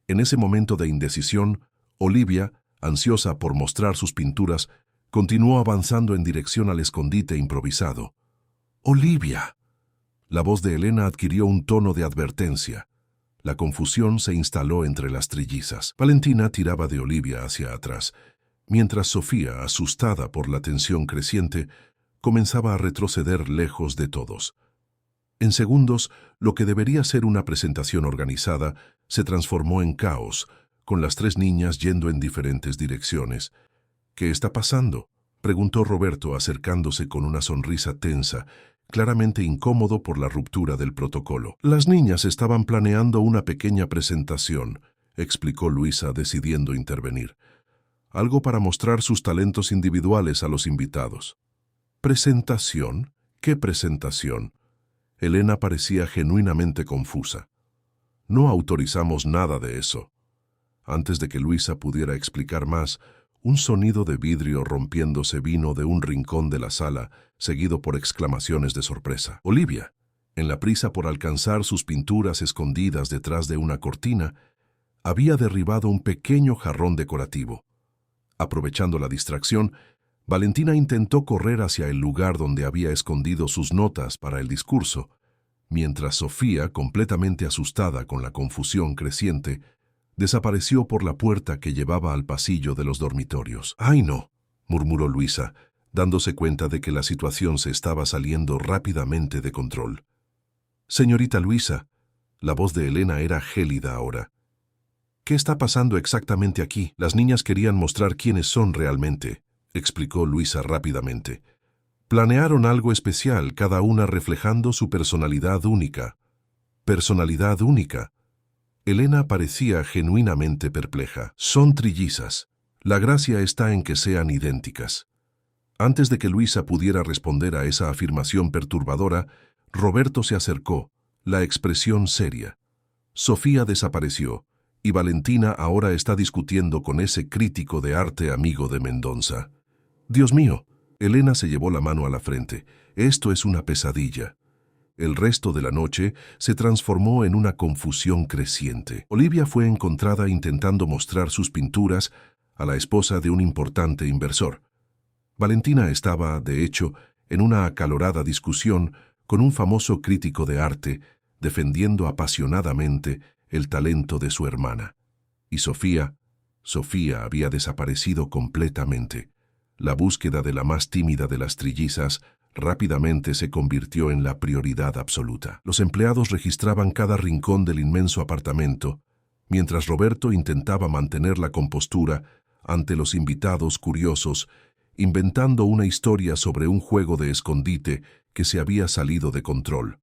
En ese momento de indecisión, Olivia, ansiosa por mostrar sus pinturas, continuó avanzando en dirección al escondite improvisado. ¡Olivia! La voz de Elena adquirió un tono de advertencia. La confusión se instaló entre las trillizas. Valentina tiraba de Olivia hacia atrás, mientras Sofía, asustada por la tensión creciente, comenzaba a retroceder lejos de todos. En segundos, lo que debería ser una presentación organizada se transformó en caos, con las tres niñas yendo en diferentes direcciones. ¿Qué está pasando?, preguntó Roberto acercándose con una sonrisa tensa, claramente incómodo por la ruptura del protocolo. Las niñas estaban planeando una pequeña presentación, explicó Luisa decidiendo intervenir. Algo para mostrar sus talentos individuales a los invitados. ¿Presentación? ¿Qué presentación? Elena parecía genuinamente confusa. No autorizamos nada de eso. Antes de que Luisa pudiera explicar más, un sonido de vidrio rompiéndose vino de un rincón de la sala, seguido por exclamaciones de sorpresa. Olivia, en la prisa por alcanzar sus pinturas escondidas detrás de una cortina, había derribado un pequeño jarrón decorativo. Aprovechando la distracción, Valentina intentó correr hacia el lugar donde había escondido sus notas para el discurso, mientras Sofía, completamente asustada con la confusión creciente, desapareció por la puerta que llevaba al pasillo de los dormitorios. «¡Ay, no!», murmuró Luisa, dándose cuenta de que la situación se estaba saliendo rápidamente de control. «Señorita Luisa», la voz de Elena era gélida ahora. «¿Qué está pasando exactamente aquí? Las niñas querían mostrar quiénes son realmente», explicó Luisa rápidamente. «Planearon algo especial, cada una reflejando su personalidad única». «¿Personalidad única?». Elena parecía genuinamente perpleja. «Son trillizas. La gracia está en que sean idénticas». Antes de que Luisa pudiera responder a esa afirmación perturbadora, Roberto se acercó, la expresión seria. Sofía desapareció, y Valentina ahora está discutiendo con ese crítico de arte amigo de Mendonça. «Dios mío», Elena se llevó la mano a la frente, «esto es una pesadilla». El resto de la noche se transformó en una confusión creciente. Olivia fue encontrada intentando mostrar sus pinturas a la esposa de un importante inversor. Valentina estaba, de hecho, en una acalorada discusión con un famoso crítico de arte, defendiendo apasionadamente el talento de su hermana. Y Sofía había desaparecido completamente. La búsqueda de la más tímida de las trillizas rápidamente se convirtió en la prioridad absoluta. Los empleados registraban cada rincón del inmenso apartamento, mientras Roberto intentaba mantener la compostura ante los invitados curiosos, inventando una historia sobre un juego de escondite que se había salido de control.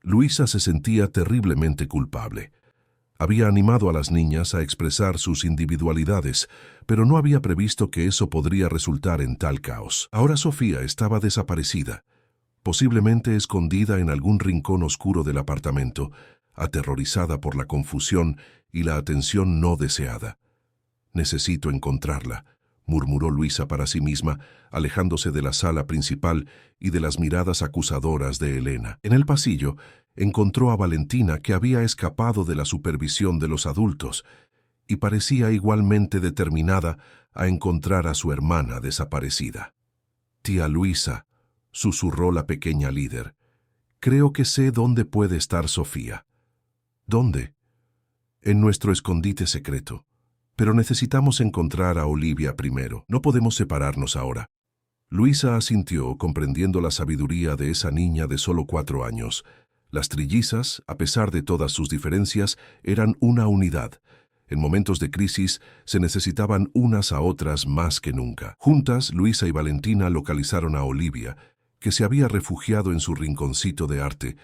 Luisa se sentía terriblemente culpable. Había animado a las niñas a expresar sus individualidades, pero no había previsto que eso podría resultar en tal caos. Ahora Sofía estaba desaparecida, posiblemente escondida en algún rincón oscuro del apartamento, aterrorizada por la confusión y la atención no deseada. «Necesito encontrarla», murmuró Luisa para sí misma, alejándose de la sala principal y de las miradas acusadoras de Elena. En el pasillo, encontró a Valentina, que había escapado de la supervisión de los adultos y parecía igualmente determinada a encontrar a su hermana desaparecida. «Tía Luisa», susurró la pequeña líder, «creo que sé dónde puede estar Sofía». «¿Dónde?» «En nuestro escondite secreto. Pero necesitamos encontrar a Olivia primero. No podemos separarnos ahora». Luisa asintió, comprendiendo la sabiduría de esa niña de solo 4 años. Las trillizas, a pesar de todas sus diferencias, eran una unidad. En momentos de crisis, se necesitaban unas a otras más que nunca. Juntas, Luisa y Valentina localizaron a Olivia, que se había refugiado en su rinconcito de arte,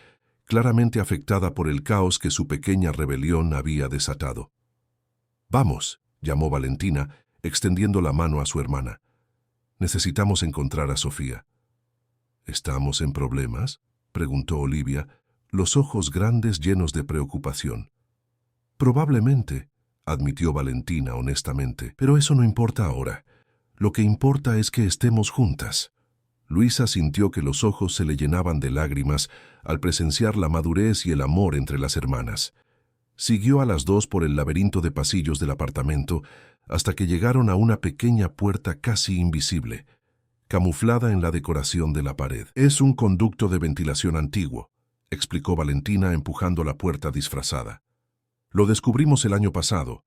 claramente afectada por el caos que su pequeña rebelión había desatado. «Vamos», llamó Valentina, extendiendo la mano a su hermana. «Necesitamos encontrar a Sofía». «¿Estamos en problemas?», preguntó Olivia, los ojos grandes llenos de preocupación. «Probablemente», admitió Valentina honestamente, «pero eso no importa ahora. Lo que importa es que estemos juntas. Luisa sintió que los ojos se le llenaban de lágrimas al presenciar la madurez y el amor entre las hermanas. Siguió a las dos por el laberinto de pasillos del apartamento hasta que llegaron a una pequeña puerta casi invisible, camuflada en la decoración de la pared. «Es un conducto de ventilación antiguo», explicó Valentina empujando la puerta disfrazada. «Lo descubrimos el año pasado.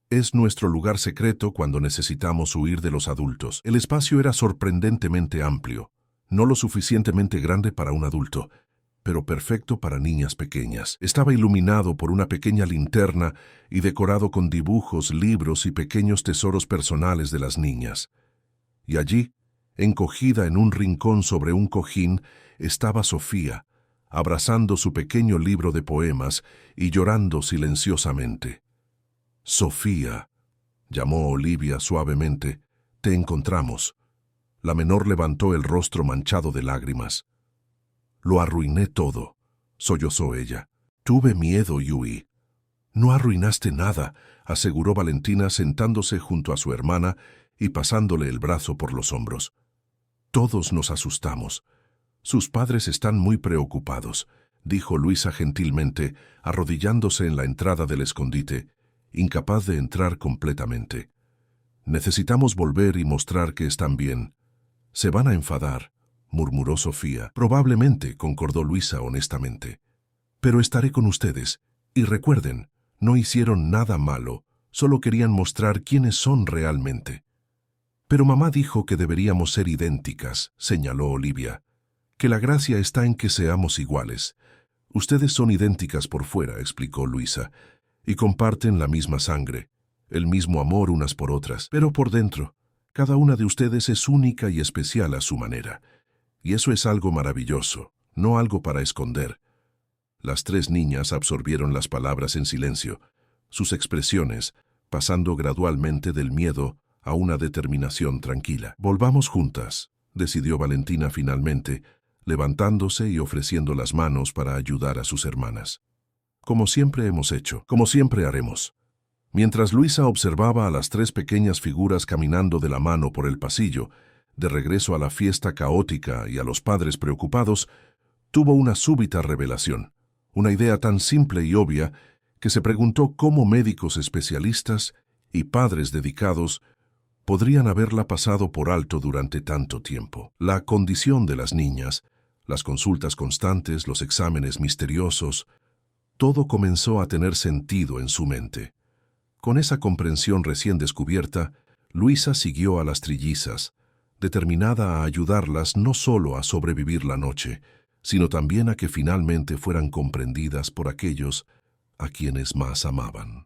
Es nuestro lugar secreto cuando necesitamos huir de los adultos». El espacio era sorprendentemente amplio, no lo suficientemente grande para un adulto, pero perfecto para niñas pequeñas. Estaba iluminado por una pequeña linterna y decorado con dibujos, libros y pequeños tesoros personales de las niñas. Y allí, encogida en un rincón sobre un cojín, estaba Sofía, abrazando su pequeño libro de poemas y llorando silenciosamente. «Sofía», llamó Olivia suavemente, «te encontramos». La menor levantó el rostro manchado de lágrimas. «Lo arruiné todo», sollozó ella. «Tuve miedo y huí». «No arruinaste nada», aseguró Valentina sentándose junto a su hermana y pasándole el brazo por los hombros. «Todos nos asustamos. Sus padres están muy preocupados», dijo Luisa gentilmente, arrodillándose en la entrada del escondite, incapaz de entrar completamente. «Necesitamos volver y mostrar que están bien». «Se van a enfadar», murmuró Sofía. «Probablemente», concordó Luisa honestamente. «Pero estaré con ustedes. Y recuerden, no hicieron nada malo, solo querían mostrar quiénes son realmente». «Pero mamá dijo que deberíamos ser idénticas», señaló Olivia. «Que la gracia está en que seamos iguales». «Ustedes son idénticas por fuera», explicó Luisa, «y comparten la misma sangre, el mismo amor unas por otras. Pero por dentro, cada una de ustedes es única y especial a su manera. Y eso es algo maravilloso, no algo para esconder». Las tres niñas absorbieron las palabras en silencio, sus expresiones pasando gradualmente del miedo a una determinación tranquila. «Volvamos juntas», decidió Valentina finalmente, levantándose y ofreciendo las manos para ayudar a sus hermanas. «Como siempre hemos hecho, como siempre haremos». Mientras Luisa observaba a las tres pequeñas figuras caminando de la mano por el pasillo, de regreso a la fiesta caótica y a los padres preocupados, tuvo una súbita revelación, una idea tan simple y obvia que se preguntó cómo médicos especialistas y padres dedicados podrían haberla pasado por alto durante tanto tiempo. La condición de las niñas, las consultas constantes, los exámenes misteriosos, todo comenzó a tener sentido en su mente. Con esa comprensión recién descubierta, Luisa siguió a las trillizas, determinada a ayudarlas no solo a sobrevivir la noche, sino también a que finalmente fueran comprendidas por aquellos a quienes más amaban.